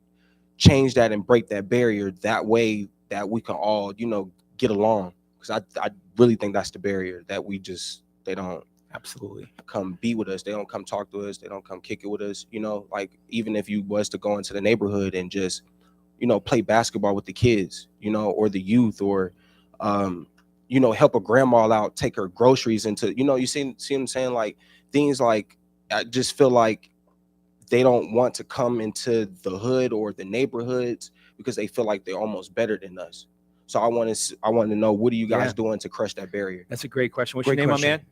change that and break that barrier that way that we can all, get along? Because I really think that's the barrier that they don't Absolutely come be with us. They don't come talk to us. They don't come kick it with us. Like even if you was to go into the neighborhood and just, play basketball with the kids, or the youth, or, help a grandma out, take her groceries into, you see what I'm saying? Like things like, I just feel like they don't want to come into the hood or the neighborhoods because they feel like they're almost better than us. So I want to know, what are you guys doing to crush that barrier? That's a great question. What's Great your name, question. my man?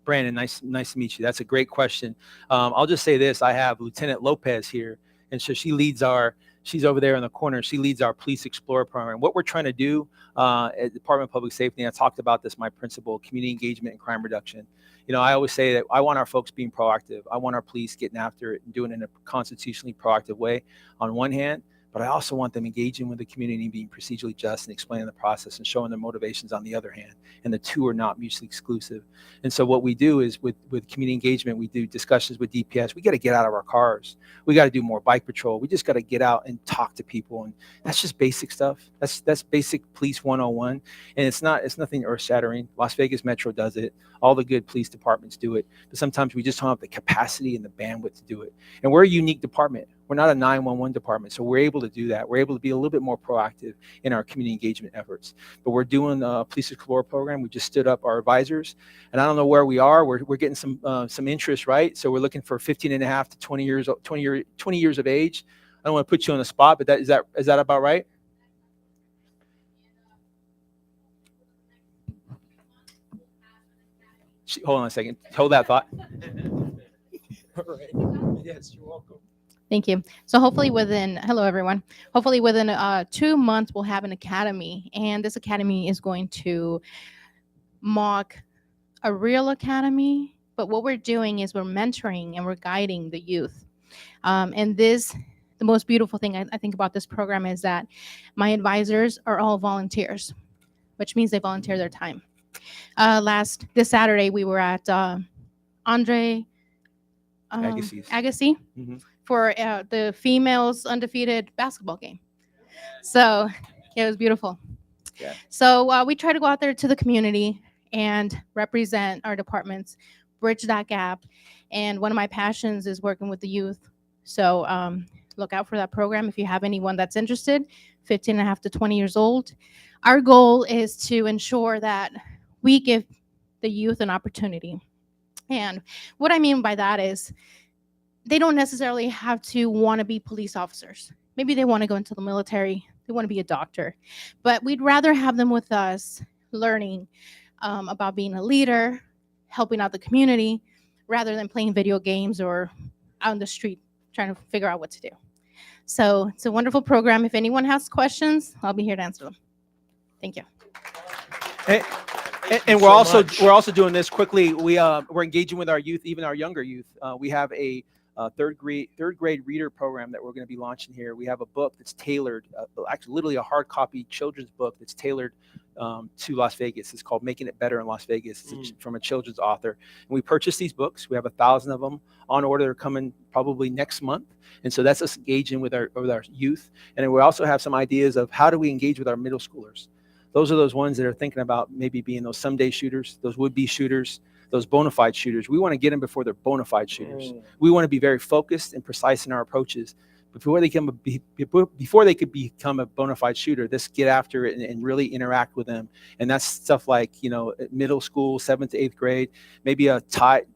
Brandon, nice to meet you. That's a great question. I'll just say this. I have Lieutenant Lopez here, and so she's over there in the corner. She leads our Police Explorer program. What we're trying to do at the Department of Public Safety, and I talked about this, my principal, community engagement and crime reduction. You know, I always say that I want our folks being proactive. I want our police getting after it and doing it in a constitutionally proactive way on one hand, but I also want them engaging with the community, being procedurally just and explaining the process and showing their motivations on the other hand. And the two are not mutually exclusive. And so what we do is with community engagement, we do discussions with DPS. We got to get out of our cars. We got to do more bike patrol. We just got to get out and talk to people. And that's just basic stuff. That's basic police 101. And it's nothing earth shattering. Las Vegas Metro does it. All the good police departments do it. But sometimes we just don't have the capacity and the bandwidth to do it. And we're a unique department. We're not a 911 department, so we're able to do that. We're able to be a little bit more proactive in our community engagement efforts. But we're doing a Police Explorer program. We just stood up our advisors, and I don't know where we are. We're getting some interest, right? So we're looking for 15 and a half to 20 years of age. I don't want to put you on the spot, but is that about right? Hold on a second. Hold that thought. All right. Yes, you're welcome. Thank you. So hopefully hello everyone. Hopefully within 2 months we'll have an academy, and this academy is going to mock a real academy. But what we're doing is we're mentoring and we're guiding the youth. And the most beautiful thing I think about this program is that my advisors are all volunteers, which means they volunteer their time. This Saturday we were at Andre Agassi. Mm-hmm. For the females undefeated basketball game. So it was beautiful. Yeah. So we try to go out there to the community and represent our departments, bridge that gap. And one of my passions is working with the youth. So look out for that program if you have anyone that's interested, 15 and a half to 20 years old. Our goal is to ensure that we give the youth an opportunity. And what I mean by that is they don't necessarily have to want to be police officers. Maybe they want to go into the military. They want to be a doctor. But we'd rather have them with us learning about being a leader, helping out the community, rather than playing video games or out on the street trying to figure out what to do. So it's a wonderful program. If anyone has questions, I'll be here to answer them. Thank you. And we're also doing this quickly. We're engaging with our youth, even our younger youth. We have a third grade reader program that we're going to be launching here. We have a book that's tailored, actually literally a hard copy children's book that's tailored to Las Vegas. It's called Making It Better in Las Vegas. It's from a children's author. And we purchased these books. We have 1,000 of them on order. They're coming probably next month. And so that's us engaging with our youth. And then we also have some ideas of how do we engage with our middle schoolers. Those are those ones that are thinking about maybe being those someday shooters, those would-be shooters, those bona fide shooters. We want to get them before they're bona fide shooters. We want to be very focused and precise in our approaches. Before they could become a bona fide shooter, let's get after it and really interact with them. And that's stuff like, middle school, 7th to 8th grade, maybe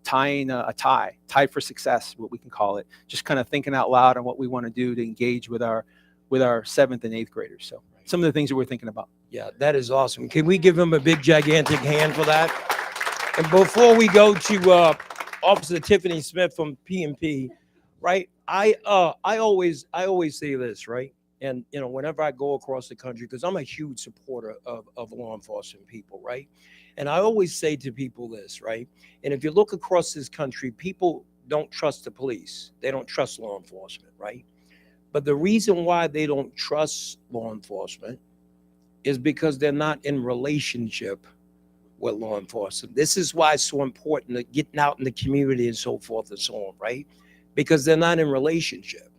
tying a tie for success, what we can call it. Just kind of thinking out loud on what we want to do to engage with our 7th and 8th graders. So some of the things that we're thinking about. Yeah, that is awesome. Can we give him a big, gigantic hand for that? And before we go to Officer Tiffany Smith from PMP, right? I always say this, right? And whenever I go across the country, because I'm a huge supporter of law enforcement people, right? And I always say to people this, right? And if you look across this country, people don't trust the police. They don't trust law enforcement, right? But the reason why they don't trust law enforcement is because they're not in relationship with law enforcement. This is why it's so important to getting out in the community and so forth and so on, right? Because they're not in relationship.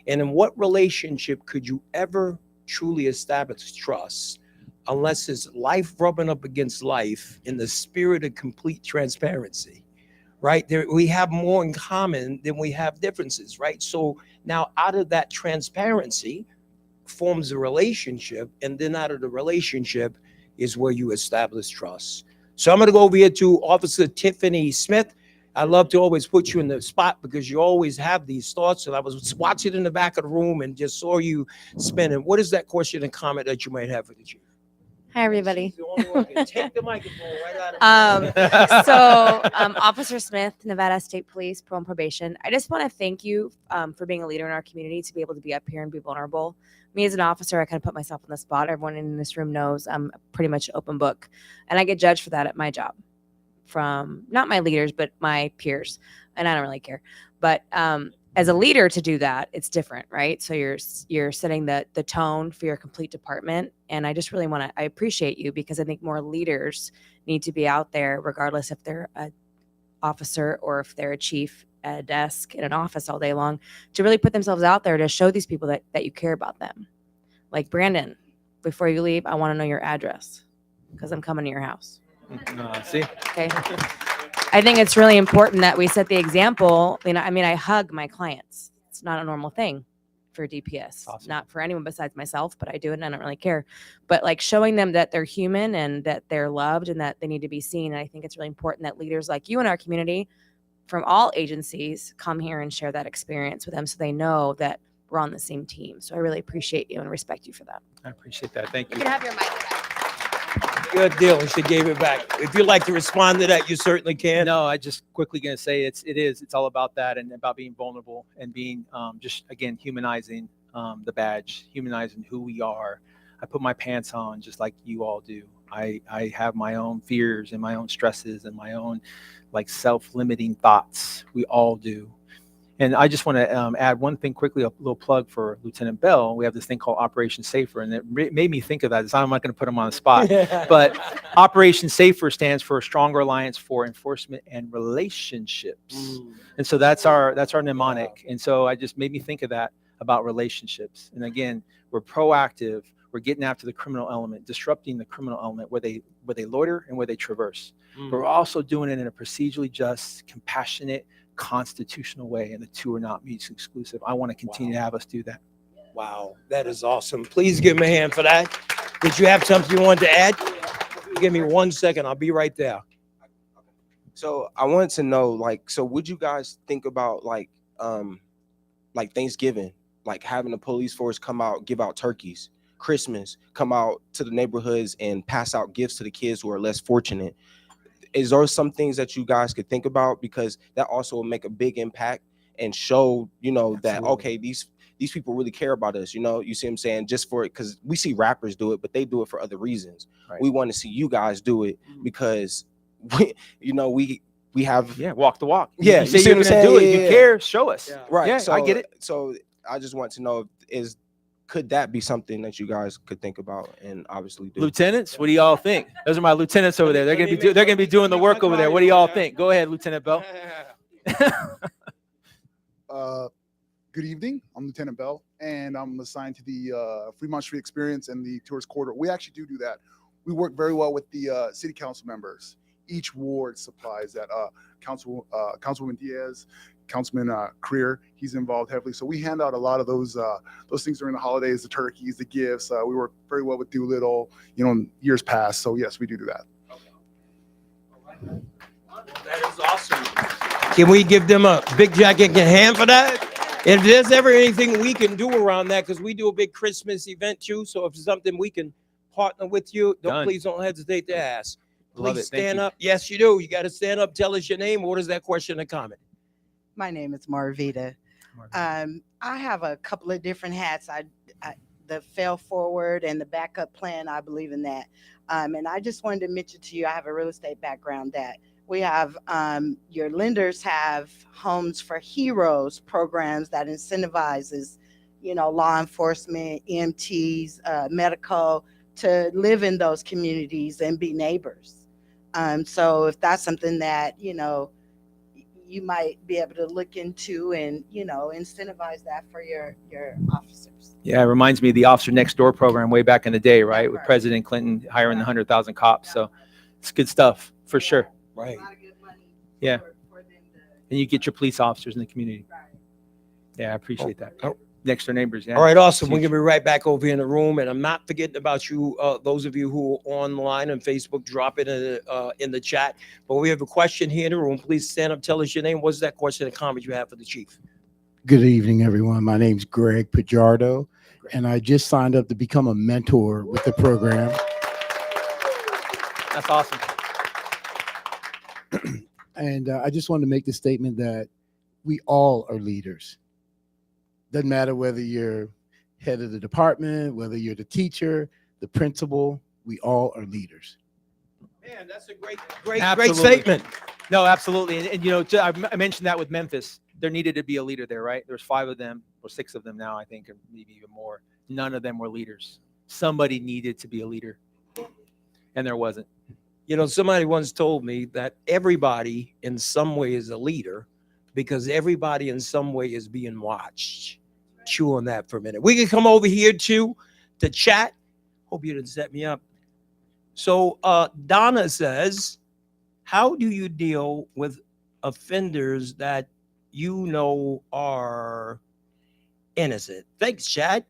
And in what relationship could you ever truly establish trust unless it's life rubbing up against life in the spirit of complete transparency, right? We have more in common than we have differences, right? So now out of that transparency forms a relationship, and then out of the relationship is where you establish trust. So I'm going to go over here to Officer Tiffany Smith. I love to always put you in the spot because you always have these thoughts. And I was watching in the back of the room and just saw you spinning. What is that question and comment that you might have for the chief? Hi, everybody. She's the only one who can take the microphone right out of Officer Smith, Nevada State Police, Pro and Probation. I just want to thank you for being a leader in our community, to be able to be up here and be vulnerable. Me as an officer, I kind of put myself on the spot. Everyone in this room knows I'm pretty much an open book, and I get judged for that at my job from not my leaders, but my peers, and I don't really care. But as a leader, to do that, it's different, right? So you're setting the tone for your complete department, and I just really I appreciate you, because I think more leaders need to be out there, regardless if they're a officer or if they're a chief at a desk in an office all day long, to really put themselves out there to show these people that you care about them. Like, Brandon, before you leave, I want to know your address, because I'm coming to your house. See? Okay. I think it's really important that we set the example. You know, I mean, I hug my clients. It's not a normal thing for DPS, Awesome. not for anyone besides myself, but I do it and I don't really care. But like, showing them that they're human and that they're loved and that they need to be seen. And I think it's really important that leaders like you in our community from all agencies come here and share that experience with them, so they know that we're on the same team. So I really appreciate you and respect you for that. I appreciate that. Thank You you. can have your mic back. Good deal. She gave it back. If you'd like to respond to that, you certainly can. No, I just quickly going to say it's all about that, and about being vulnerable and being just, again, humanizing the badge, humanizing who we are. I put my pants on just like you all do. I have my own fears and my own stresses and my own like self-limiting thoughts. We all do. And I just want to add one thing quickly, a little plug for Lieutenant Bell. We have this thing called Operation Safer, and it made me think of that. I'm not going to put him on the spot, but Operation Safer stands for Stronger Alliance for Enforcement and Relationships. And so that's our mnemonic. And so I just made me think of that, about relationships. And again, we're proactive. We're getting after the criminal element, disrupting the criminal element where they loiter and where they traverse. But we're also doing it in a procedurally just, compassionate, constitutional way, and the two are not mutually exclusive. I want to continue to have us do that. Wow, that is awesome. Please give him a hand for that. Did you have something you wanted to add? Give me 1 second. I'll be right there. So I wanted to know, like, so would you guys think about like Thanksgiving, like having the police force come out, give out turkeys, Christmas, come out to the neighborhoods and pass out gifts to the kids who are less fortunate? Is there some things that you guys could think about? Because that also will make a big impact and show, you know, that, Absolutely. okay, these people really care about us, you know, you see what I'm saying? Just for it, because we see rappers do it, but they do it for other reasons. Right. We want to see you guys do it because we, you know, we have, Walk the walk. Yeah, You say you see you're what I'm going to do saying? it. Yeah. You care, show us. Yeah. right. Yeah, so I get it. So I just want to know, could that be something that you guys could think about and obviously do? Lieutenants, what do y'all think? Those are my lieutenants over there. They're going to be doing the work over there. What do y'all think? Go ahead, Lieutenant Bell. Good evening. I'm Lieutenant Bell, and I'm assigned to the Fremont Street Experience and the Tourist Corridor. We actually do that. We work very well with the city council members. Each ward supplies that. Councilwoman Diaz, Councilman Creer, he's involved heavily. So we hand out a lot of those things during the holidays, the turkeys, the gifts. We work very well with Doolittle, you know, in years past. So yes, we do that. That is awesome. Can we give them a big jacket hand for that? If there's ever anything we can do around that, because we do a big Christmas event too. So if it's something we can partner with you, please don't hesitate to ask. Love Please it. Thank stand you. up. Yes, you do. You got to stand up. Tell us your name. What is that question or comment? My name is Marvita. I have a couple of different hats. The fail forward and the backup plan, I believe in that. And I just wanted to mention to you, I have a real estate background, that we have your lenders have Homes for Heroes programs that incentivizes, you know, law enforcement, EMTs, medical, to live in those communities and be neighbors. So if that's something that, you know, you might be able to look into and, you know, incentivize that for your officers. Yeah, it reminds me of the Officer Next Door program way back in the day, right? With President Clinton hiring the 100,000 cops. So it's good stuff for sure. Right. Yeah. And you get your police officers in the community. Yeah, I appreciate that. Next door neighbors. Yeah. All right, awesome. We're Huge. going to be right back over here in the room. And I'm not forgetting about you, those of you who are online on Facebook, drop it in the chat. But we have a question here in the room. Please stand up, tell us your name. What's that question or comment you have for the chief? Good evening, everyone. My name's Greg Pajardo, and I just signed up to become a mentor with the program. That's awesome. And I just wanted to make the statement that we all are leaders. Doesn't matter whether you're head of the department, whether you're the teacher, the principal, we all are leaders. Man, that's a great Absolutely. statement. No, absolutely. And you know, I mentioned that with Memphis. There needed to be a leader there, right? There's 5 of them, or 6 of them now, I think, or maybe even more. None of them were leaders. Somebody needed to be a leader, and there wasn't. You know, somebody once told me that everybody in some way is a leader because everybody in some way is being watched. Chew on that for a minute. We can come over here to chat. Hope you didn't set me up. So Donna says, how do you deal with offenders that you know are innocent? Thanks, Chad.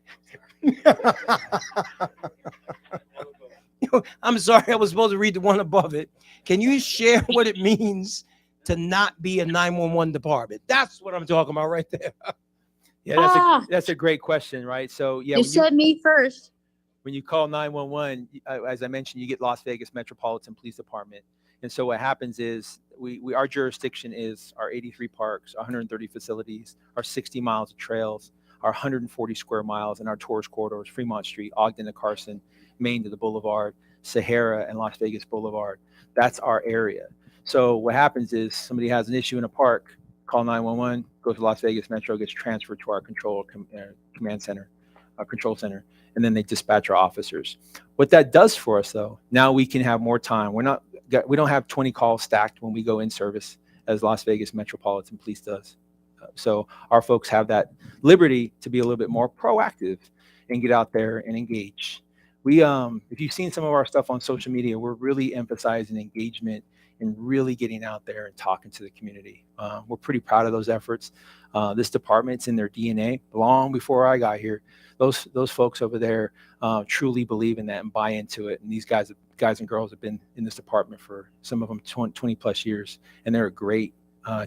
I'm sorry, I was supposed to read the one above it. Can you share what it means to not be a 911 department? That's what I'm talking about right there. Yeah, that's a great question, right? So yeah, You said me first. when you call 911, as I mentioned, you get Las Vegas Metropolitan Police Department. And so what happens is our jurisdiction is our 83 parks, 130 facilities, our 60 miles of trails, our 140 square miles, and our tourist corridors, Fremont Street, Ogden to Carson, Maine to the Boulevard, Sahara and Las Vegas Boulevard. That's our area. So what happens is somebody has an issue in a park, call 911, goes to Las Vegas Metro, gets transferred to our command center, our control center, and then they dispatch our officers. What that does for us, though, now we can have more time. We don't have 20 calls stacked when we go in service as Las Vegas Metropolitan Police does. So our folks have that liberty to be a little bit more proactive and get out there and engage. We, if you've seen some of our stuff on social media, we're really emphasizing engagement and really getting out there and talking to the community. We're pretty proud of those efforts. This department's in their DNA long before I got here. Those folks over there truly believe in that and buy into it. And these guys and girls have been in this department for some of them 20 plus years, and they're a great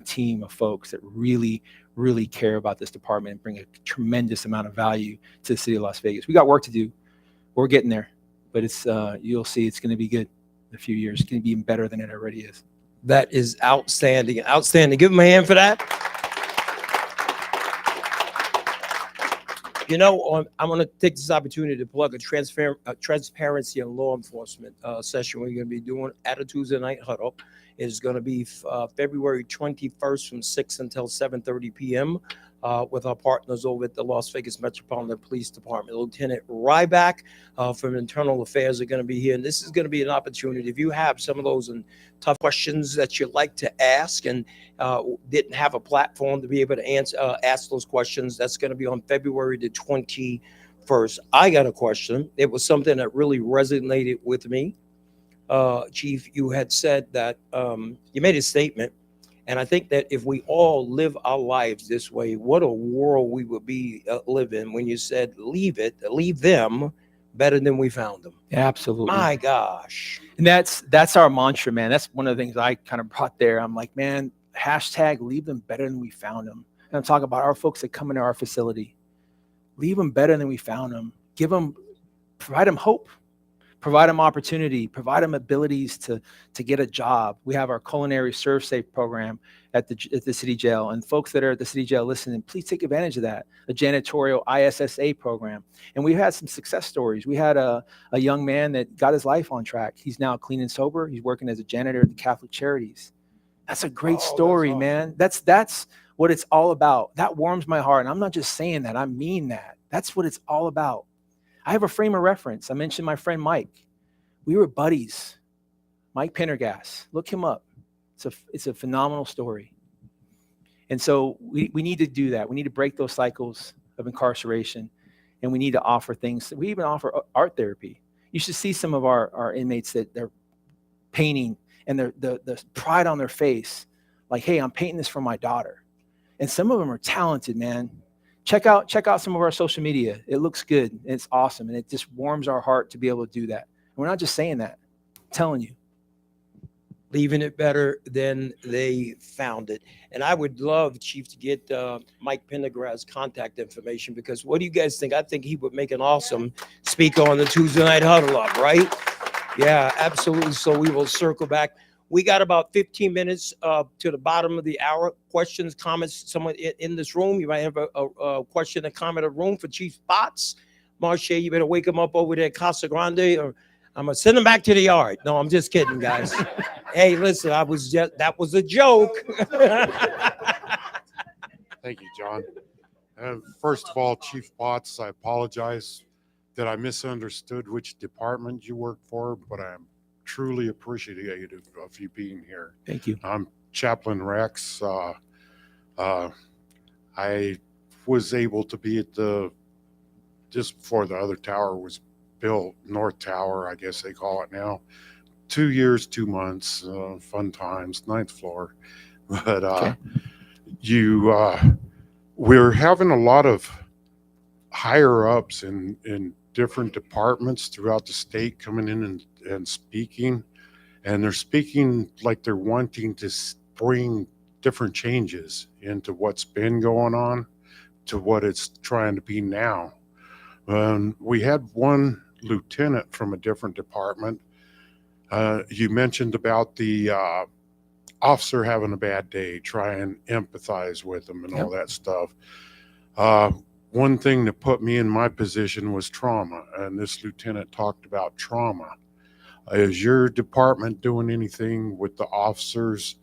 team of folks that really, really care about this department and bring a tremendous amount of value to the city of Las Vegas. We got work to do. We're getting there, but it's you'll see it's going to be good in a few years. It's going to be even better than it already is. That is outstanding. Outstanding. Give them a hand for that. You know, I'm going to take this opportunity to plug a transparency and law enforcement session we're going to be doing at a Tuesday night huddle. It's going to be February 21st from 6 until 7:30 p.m. With our partners over at the Las Vegas Metropolitan Police Department. Lieutenant Ryback from Internal Affairs are going to be here. And this is going to be an opportunity. If you have some of those tough questions that you'd like to ask and didn't have a platform to be able to ask those questions, that's going to be on February the 21st. I got a question. It was something that really resonated with me. Chief, you had said that you made a statement. And I think that if we all live our lives this way, what a world we would be living when you said, leave them better than we found them. Absolutely. My gosh. And that's our mantra, man. That's one of the things I kind of brought there. I'm like, man, hashtag leave them better than we found them. And I'm talking about our folks that come into our facility. Leave them better than we found them. Provide them hope. Provide them opportunity, provide them abilities to get a job. We have our culinary serve safe program at the city jail, and folks that are at the city jail listening, please take advantage of that. A janitorial ISSA program. And we've had some success stories. We had a young man that got his life on track. He's now clean and sober. He's working as a janitor at the Catholic Charities. That's a great story, awesome. Man. That's what it's all about. That warms my heart. And I'm not just saying that, I mean that. That's what it's all about. I have a frame of reference. I mentioned my friend Mike. We were buddies. Mike Pendergast. Look him up. It's a phenomenal story. And so we need to do that. We need to break those cycles of incarceration, and we need to offer things. We even offer art therapy. You should see some of our inmates that they're painting, and the pride on their face, like, hey, I'm painting this for my daughter. And some of them are talented, man. Check out some of our social media. It looks good. And it's awesome. And it just warms our heart to be able to do that. And we're not just saying that. I'm telling you. Leaving it better than they found it. And I would love, Chief, to get Mike Pendergast's contact information, because what do you guys think? I think he would make an awesome speaker on the Tuesday Night Huddle Up, right? Yeah, absolutely. So we will circle back. We got about 15 minutes to the bottom of the hour. Questions, comments, someone in this room, you might have a question, a comment, a room for Chief Potts. Marche, you better wake him up over there at Casa Grande, or I'm gonna send him back to the yard. No, I'm just kidding, guys. Hey, listen, that was a joke. Thank you, John. First of all, Chief Potts, I apologize that I misunderstood which department you work for, but I'm truly appreciative of you being here. Thank you. I'm Chaplain Rex. I was able to be at just before the other tower was built, North Tower, I guess they call it now. 2 years, 2 months, fun times, 9th floor. But Okay. we're having a lot of higher ups in different departments throughout the state coming in and speaking, and they're speaking like they're wanting to bring different changes into what's been going on to what it's trying to be now. We had one lieutenant from a different department. You mentioned about the officer having a bad day, try and empathize with them and all that stuff. One thing that put me in my position was trauma, and this lieutenant talked about trauma. Is your department doing anything with the officers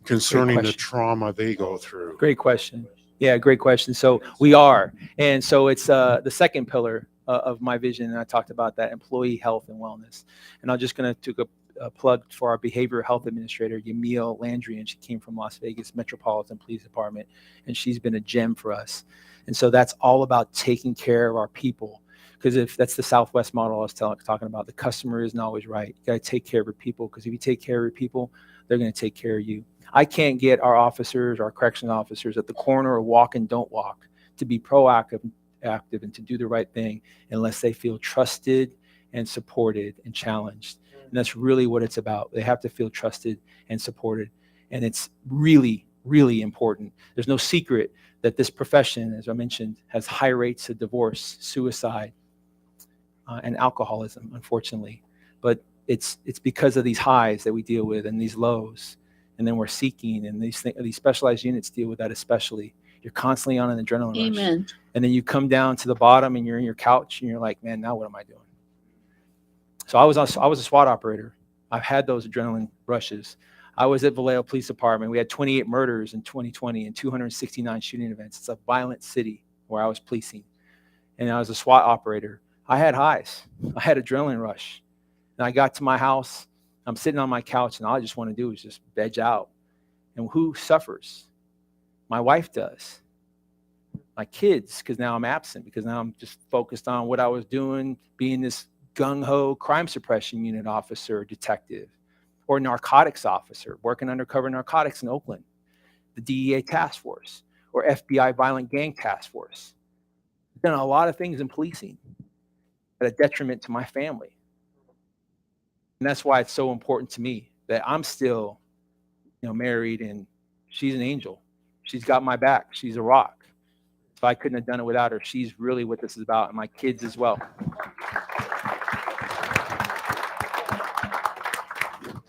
concerning the trauma they go through? Great question. Yeah, great question. So we are. And so it's the second pillar of my vision. And I talked about that, employee health and wellness. And I'm just going to take a plug for our behavioral health administrator, Yamil Landry, and she came from Las Vegas Metropolitan Police Department, and she's been a gem for us. And so that's all about taking care of our people. Because if that's the Southwest model I was talking about, the customer isn't always right. You got to take care of your people, because if you take care of your people, they're going to take care of you. I can't get our officers, our corrections officers at the corner or walk and don't walk to be proactive and to do the right thing unless they feel trusted and supported and challenged. And that's really what it's about. They have to feel trusted and supported. And it's really, really important. There's no secret that this profession, as I mentioned, has high rates of divorce, suicide, and alcoholism, unfortunately. But it's because of these highs that we deal with and these lows. And then we're seeking, and these specialized units deal with that especially. You're constantly on an adrenaline rush. Amen. And then you come down to the bottom and you're in your couch and you're like, man, now what am I doing? So I was a SWAT operator. I've had those adrenaline rushes. I was at Vallejo Police Department. We had 28 murders in 2020 and 269 shooting events. It's a violent city where I was policing. And I was a SWAT operator. I had highs. I had adrenaline rush. And I got to my house. I'm sitting on my couch, and all I just want to do is just veg out. And who suffers? My wife does. My kids, because now I'm absent, because now I'm just focused on what I was doing, being this gung-ho crime suppression unit officer, detective, or narcotics officer, working undercover narcotics in Oakland, the DEA task force, or FBI violent gang task force. I've done a lot of things in policing at a detriment to my family. And that's why it's so important to me that I'm still, married, and she's an angel. She's got my back. She's a rock. So I couldn't have done it without her. She's really what this is about, and my kids as well.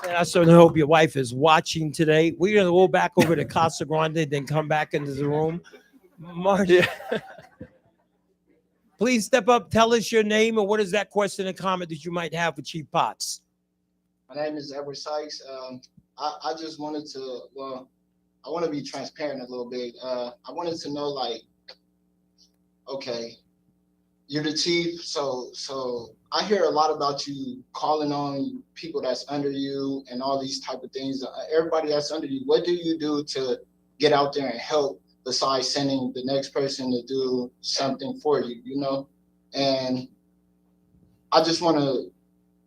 And I certainly hope your wife is watching today. We're going to go back over to Casa Grande, then come back into the room. Marcia, please step up. Tell us your name and what is that question and comment that you might have for Chief Potts. My name is Edward Sykes. I just wanted to, I want to be transparent a little bit. I wanted to know, okay, you're the chief, so I hear a lot about you calling on people that's under you and all these type of things. Everybody that's under you, what do you do to get out there and help besides sending the next person to do something for you, And I just want to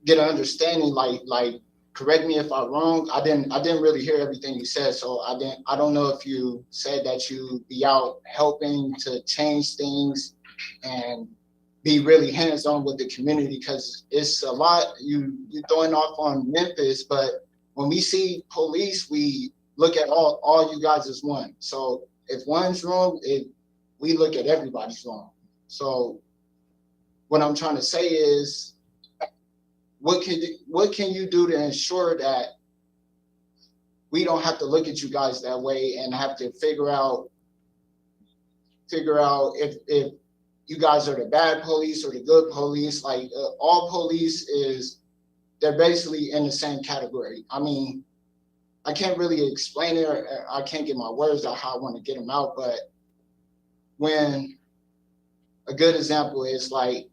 get an understanding, correct me if I'm wrong. I didn't really hear everything you said, so I don't know if you said that you be out helping to change things and be really hands-on with the community, because it's a lot you throwing off on Memphis, but when we see police, we look at all you guys as one. So if one's wrong, we look at everybody's wrong. So what I'm trying to say is, what can you do to ensure that we don't have to look at you guys that way and have to figure out if you guys are the bad police or the good police? Like all police they're basically in the same category. I mean, I can't really explain it, or I can't get my words out how I want to get them out, but when a good example is like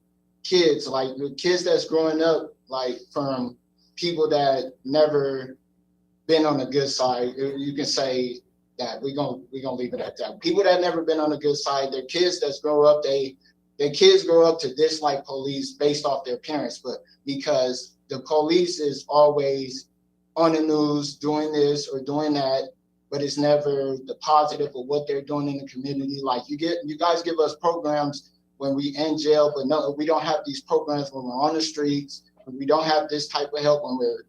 the kids that's growing up, like from people that never been on the good side, you can say that we're gonna leave it at that. People that never been on the good side, their kids that grow up, their kids grow up to dislike police based off their parents, but because the police is always on the news doing this or doing that, but it's never the positive of what they're doing in the community. Like you guys give us programs when we in jail, but no, we don't have these programs when we're on the streets. We don't have this type of help when we're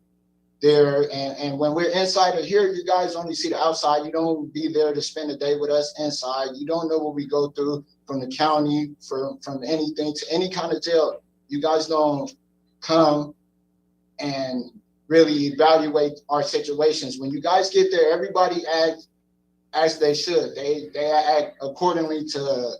there. And when we're inside of here, you guys only see the outside. You don't be there to spend the day with us inside. You don't know what we go through from the county, from anything to any kind of jail. You guys don't come and really evaluate our situations. When you guys get there, everybody act as they should. They act accordingly to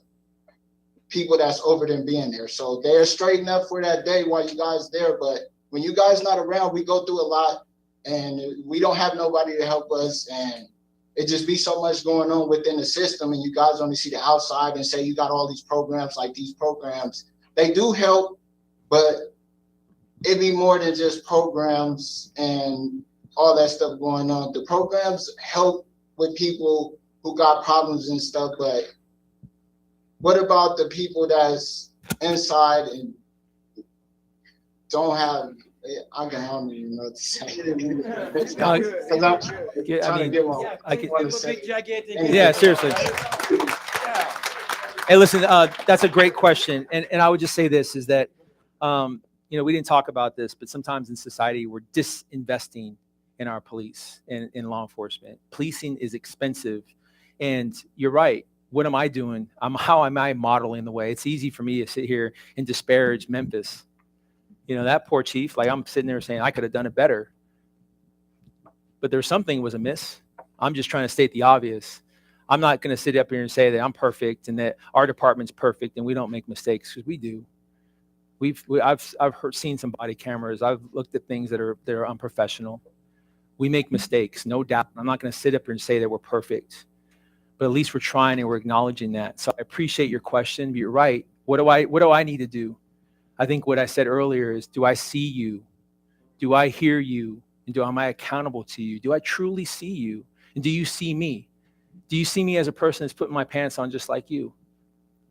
people that's over them being there. So they're straightened up for that day while you guys there. But when you guys not around, we go through a lot and we don't have nobody to help us. And it just be so much going on within the system. And you guys only see the outside and say you got all these programs. Like these programs, they do help, but it'd be more than just programs and all that stuff going on. The programs help with people who got problems and stuff, but what about the people that's inside and don't have, I don't even know what to say. Yeah, seriously. Hey, listen, that's a great question. And I would just say this is that, we didn't talk about this, but sometimes in society, we're disinvesting in our police and in law enforcement. Policing is expensive. And you're right. What am I doing? How am I modeling the way? It's easy for me to sit here and disparage Memphis. That poor chief, like I'm sitting there saying I could have done it better. But there's something was amiss. I'm just trying to state the obvious. I'm not going to sit up here and say that I'm perfect and that our department's perfect and we don't make mistakes, because we do. I've seen some body cameras. I've looked at things that are unprofessional. We make mistakes, no doubt. I'm not going to sit up here and say that we're perfect, but at least we're trying and we're acknowledging that. So I appreciate your question. But you're right. What do I need to do? I think what I said earlier is, do I see you? Do I hear you? And am I accountable to you? Do I truly see you? And do you see me? Do you see me as a person that's putting my pants on just like you?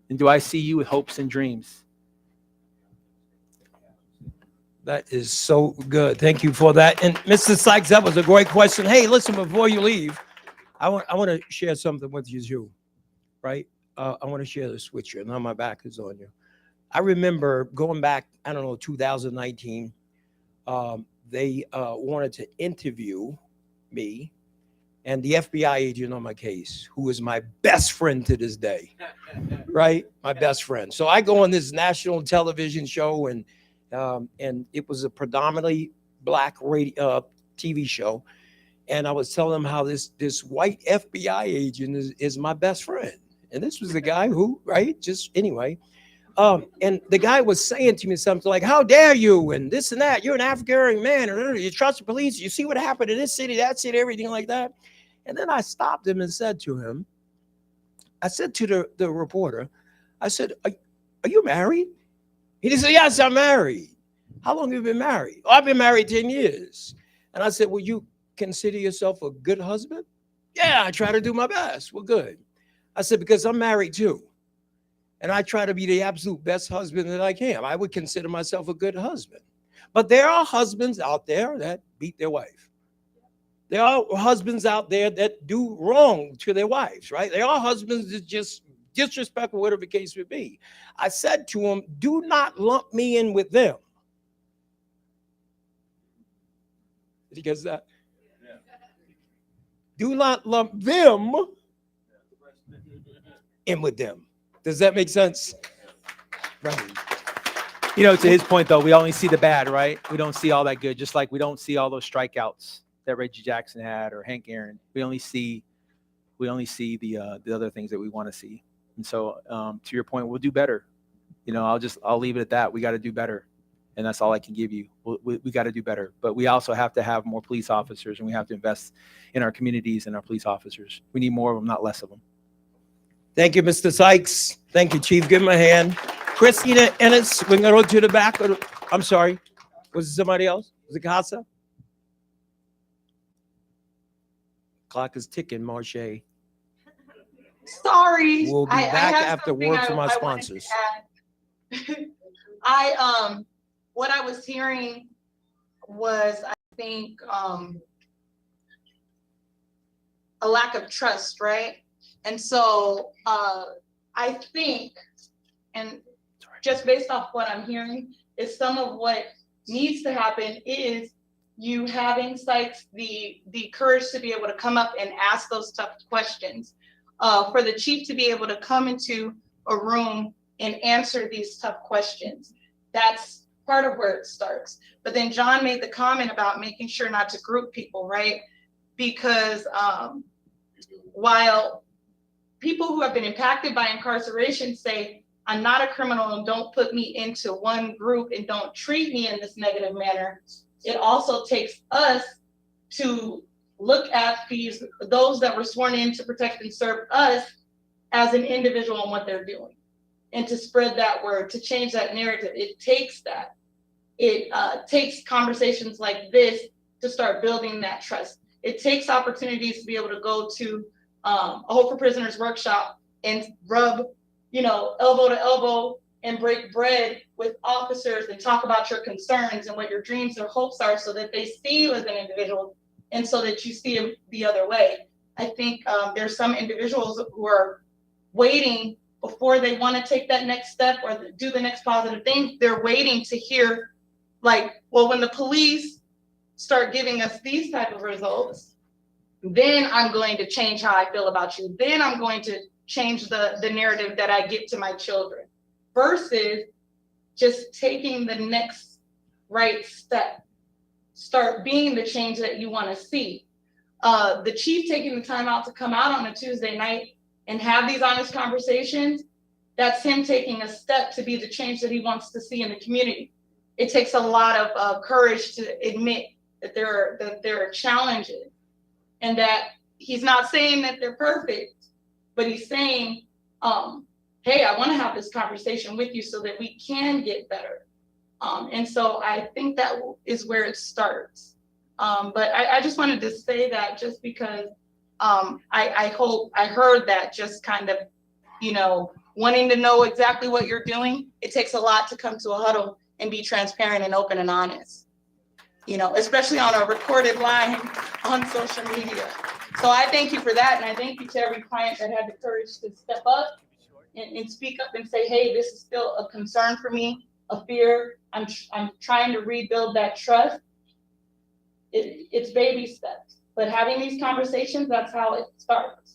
And do I see you with hopes and dreams? That is so good. Thank you for that. And Mr. Sykes, that was a great question. Hey, listen, before you leave, I want to share something with you, right? I want to share this with you. Now my back is on you. I remember going back, 2019, they wanted to interview me and the FBI agent on my case, who is my best friend to this day, right? My best friend. So I go on this national television show, and it was a predominantly Black radio TV show. And I was telling them how this white FBI agent is my best friend. And this was the guy who, right, just anyway. And the guy was saying to me something like, how dare you, and this and that, you're an African-American man, and you trust the police, you see what happened in this city, that city, everything like that. And then I stopped him and said to him, I said to the reporter, I said, are you married? He said, yes, I'm married. How long have you been married? Oh, I've been married 10 years. And I said, would you consider yourself a good husband? Yeah, I try to do my best. Well, good. I said, because I'm married too. And I try to be the absolute best husband that I can. I would consider myself a good husband. But there are husbands out there that beat their wife. There are husbands out there that do wrong to their wives, right? There are husbands that just disrespectful, whatever the case would be. I said to him, do not lump me in with them. Did you get that? Yeah. Do not lump them in with them. Does that make sense? Right. You know, to his point though, we only see the bad, right? We don't see all that good. Just like we don't see all those strikeouts that Reggie Jackson had or Hank Aaron. We only see the other things that we want to see. And so, to your point, we'll do better. You know, I'll leave it at that. We got to do better, and that's all I can give you. We got to do better, but we also have to have more police officers, and we have to invest in our communities and our police officers. We need more of them, not less of them. Thank you, Mr. Sykes. Thank you, Chief. Give him a hand. Christina Ennis, we're gonna go to the back. I'm sorry. Was it somebody else? Was it Casa? Clock is ticking, Marche. Sorry. We'll be I back have after something word from our I wanted to sponsors. add. What I was hearing was, I think, a lack of trust, right? And so I think, and just based off what I'm hearing, is some of what needs to happen is you having Sykes the courage to be able to come up and ask those tough questions. For the chief to be able to come into a room and answer these tough questions. That's part of where it starts. But then Jon made the comment about making sure not to group people, right? Because while people who have been impacted by incarceration say, I'm not a criminal and don't put me into one group and don't treat me in this negative manner, it also takes us to look at those that were sworn in to protect and serve us as an individual and what they're doing, and to spread that word, to change that narrative. It takes that. It takes conversations like this to start building that trust. It takes opportunities to be able to go to a Hope for Prisoners workshop and rub, elbow to elbow and break bread with officers and talk about your concerns and what your dreams or hopes are, so that they see you as an individual and so that you see them the other way. I think there's some individuals who are waiting before they want to take that next step or do the next positive thing. They're waiting to hear, like, well, when the police start giving us these type of results, then I'm going to change how I feel about you. Then I'm going to change the narrative that I give to my children, versus just taking the next right step. Start being the change that you want to see. The chief taking the time out to come out on a Tuesday night and have these honest conversations, that's him taking a step to be the change that he wants to see in the community. It takes a lot of courage to admit that there are challenges, and that he's not saying that they're perfect, but he's saying, hey, I want to have this conversation with you so that we can get better. And so I think that is where it starts. But I just wanted to say that, just because I hope I heard that, just kind of, wanting to know exactly what you're doing. It takes a lot to come to a huddle and be transparent and open and honest, especially on a recorded line on social media. So I thank you for that. And I thank you to every client that had the courage to step up and speak up and say, hey, this is still a concern for me, a fear. I'm trying to rebuild that trust. It's baby steps, but having these conversations, that's how it starts.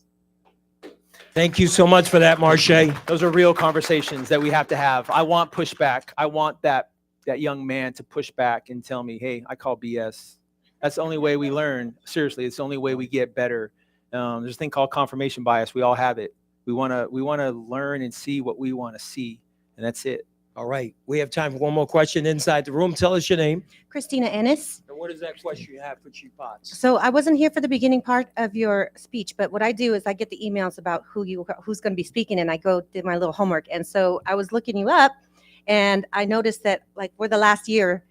Thank you so much for that, Marche. Those are real conversations that we have to have. I want pushback. I want that young man to push back and tell me, hey, I call BS. That's the only way we learn. Seriously, it's the only way we get better. There's a thing called confirmation bias. We all have it. We want to learn and see what we want to see, and that's it. All right. We have time for one more question inside the room. Tell us your name. Christina Ennis. And what is that question you have for Chief Potts? So I wasn't here for the beginning part of your speech, but what I do is I get the emails about who's going to be speaking, and I go do my little homework. And so I was looking you up, and I noticed that, like, for the last year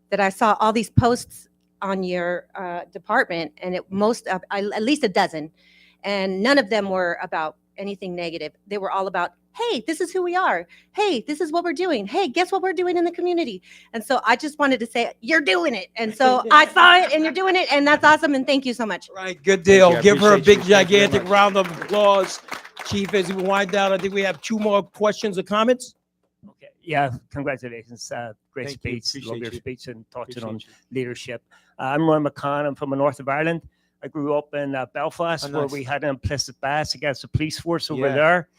that I saw all these posts on your department, and at least a dozen, and none of them were about anything negative. They were all about, hey, this is who we are. Hey, this is what we're doing. Hey, guess what we're doing in the community? And so I just wanted to say, you're doing it. And so I saw it, and you're doing it, and that's awesome. And thank you so much. All right, good deal. Give her a big, Thank you very gigantic much. round of applause. Chief, as we wind down, I think we have 2 more questions or comments. Okay. Yeah, congratulations. Great Thank you. speech. Appreciate Love your you. speech and touching on Appreciate leadership. I'm Roy McCann. I'm from the north of Ireland. I grew up in Belfast, Oh, where nice. we had an implicit bias against the police force over Yeah. there.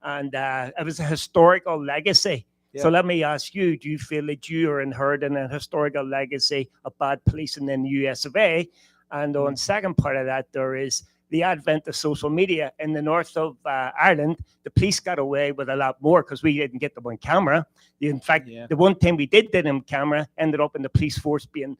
And it was a historical legacy So let me ask you, do you feel that you are inheriting a historical legacy of bad policing in the US of A? And on second part of that, there is the advent of social media. In the north of Ireland, the police got away with a lot more because we didn't get them on camera. In fact, the one time we did get them on camera ended up in the police force being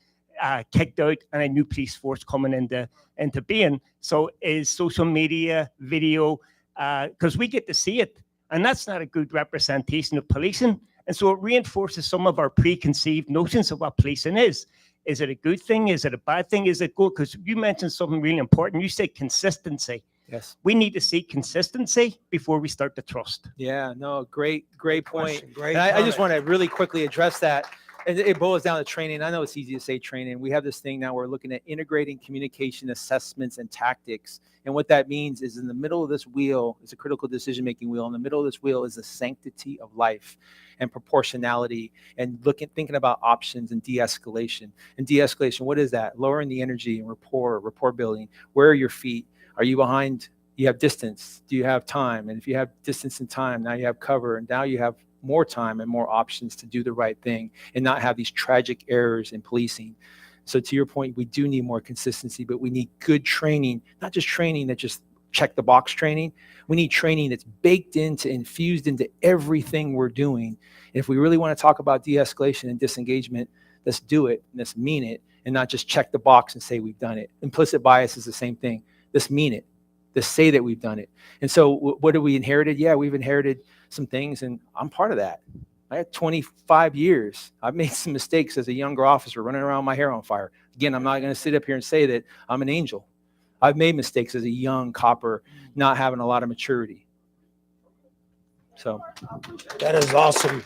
kicked out and a new police force coming into being. So is social media, video, because we get to see it, and that's not a good representation of policing. And so it reinforces some of our preconceived notions of what policing is. Is it a good thing? Is it a bad thing? Is it good? Because you mentioned something really important. You said consistency. Yes. We need to see consistency before we start to trust. Yeah, no, great point. Great And I just comment. want to really quickly address that. And it boils down to training. I know it's easy to say training. We have this thing now, we're looking at integrating communication assessments and tactics. And what that means is in the middle of this wheel, it's a critical decision-making wheel. In the middle of this wheel is the sanctity of life and proportionality and thinking about options and de-escalation. And de-escalation, what is that? Lowering the energy and rapport building. Where are your feet? Are you behind? You have distance. Do you have time? And if you have distance and time, now you have cover. And now you have more time and more options to do the right thing and not have these tragic errors in policing. So to your point, we do need more consistency, but we need good training, not just training that just check the box training. We need training that's baked into, infused into everything we're doing. And if we really want to talk about de-escalation and disengagement, let's do it and let's mean it and not just check the box and say we've done it. Implicit bias is the same thing. Let's mean it. Let's say that we've done it. And so what have we inherited? Yeah, we've inherited some things, and I'm part of that. I had 25 years. I've made some mistakes as a younger officer, running around with my hair on fire. Again, I'm not going to sit up here and say that I'm an angel. I've made mistakes as a young copper, not having a lot of maturity. So that is awesome.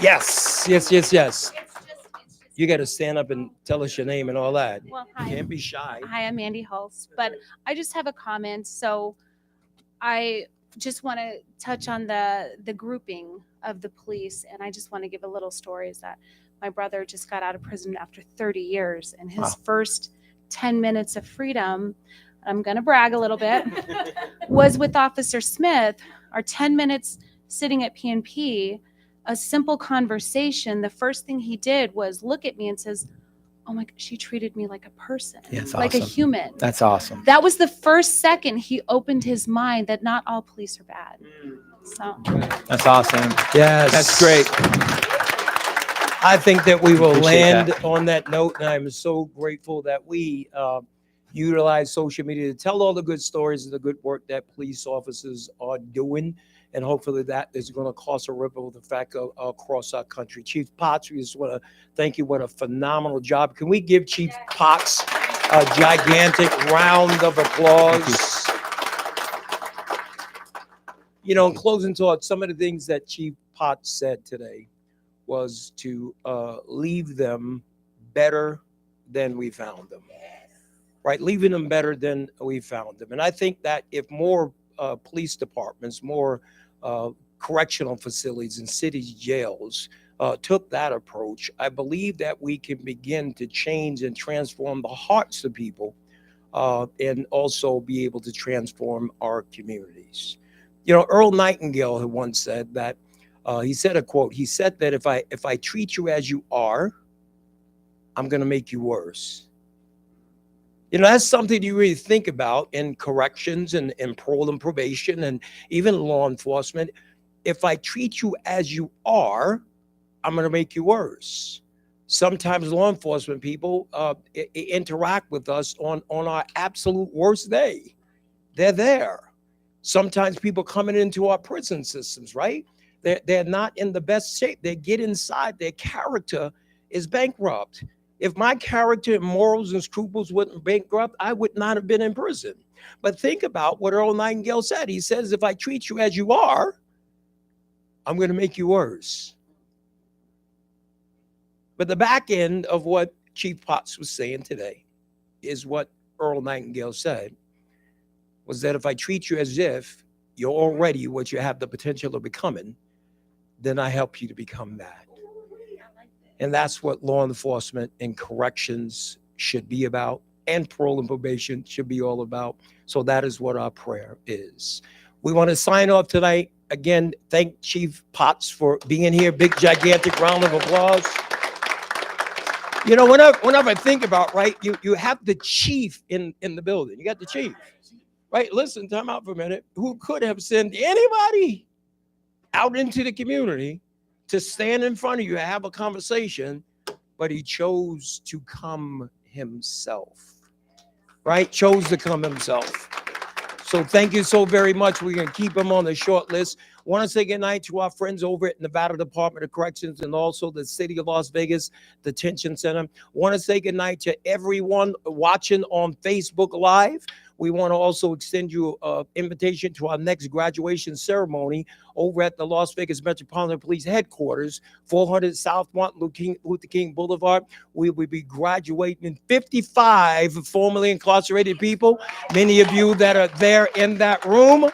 Yes. You got to stand up and tell us your name and all that. Well, hi. Can't be shy. Hi, I'm Mandy Hulse, but I just have a comment. So I just want to touch on the grouping of the police, and I just want to give a little story. Is that my brother just got out of prison after 30 years, and his first 10 minutes of freedom, I'm going to brag a little bit, was with Officer Smith. Our 10 minutes sitting at PNP, a simple conversation. The first thing he did was look at me and says, "Oh my God, she treated me like a person, like a human." That's awesome. That was the first second he opened his mind that not all police are bad. So That's awesome. Yes. That's great. I think that we will Appreciate land that. on that note, and I'm so grateful that we utilize social media to tell all the good stories and the good work that police officers are doing. And hopefully that is going to cause a ripple effect across our country. Chief Potts, we just want to thank you. What a phenomenal job. Can we give Chief Potts a gigantic round of applause? You know, in closing thoughts, some of the things that Chief Potts said today was to leave them better than we found them. Right? Leaving them better than we found them. And I think that if more police departments, more correctional facilities and cities, jails took that approach, I believe that we can begin to change and transform the hearts of people and also be able to transform our communities. You know, Earl Nightingale had once said that, he said a quote, he said that if I treat you as you are, I'm going to make you worse. You know, that's something you really think about in corrections and parole and probation and even law enforcement. If I treat you as you are, I'm going to make you worse. Sometimes law enforcement people interact with us on our absolute worst day. They're there. Sometimes people coming into our prison systems, right? They're not in the best shape. They get inside, their character is bankrupt. If my character and morals and scruples weren't bankrupt, I would not have been in prison. But think about what Earl Nightingale said. He says, if I treat you as you are, I'm going to make you worse. But the back end of what Chief Potts was saying today is what Earl Nightingale said, was that if I treat you as if you're already what you have the potential of becoming, then I help you to become that. And that's what law enforcement and corrections should be about, and parole and probation should be all about. So that is what our prayer is. We want to sign off tonight again, thank Chief Potts for being here. Big, gigantic round of applause. You know, whenever I think about, right, you have the chief in the building. You got the chief, right? Listen, time out for a minute. Who could have sent anybody out into the community to stand in front of you, have a conversation, but he chose to come himself, right? Chose to come himself. So thank you so very much. We're going to keep him on the short list. Want to say goodnight to our friends over at Nevada Department of Corrections and also the City of Las Vegas Detention Center. Want to say goodnight to everyone watching on Facebook Live. We want to also extend you an invitation to our next graduation ceremony over at the Las Vegas Metropolitan Police Headquarters, 400 South Martin Luther King Boulevard. We will be graduating 55 formerly incarcerated people, many of you that are there in that room.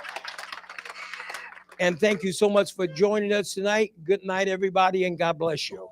And thank you so much for joining us tonight. Good night, everybody, and God bless you.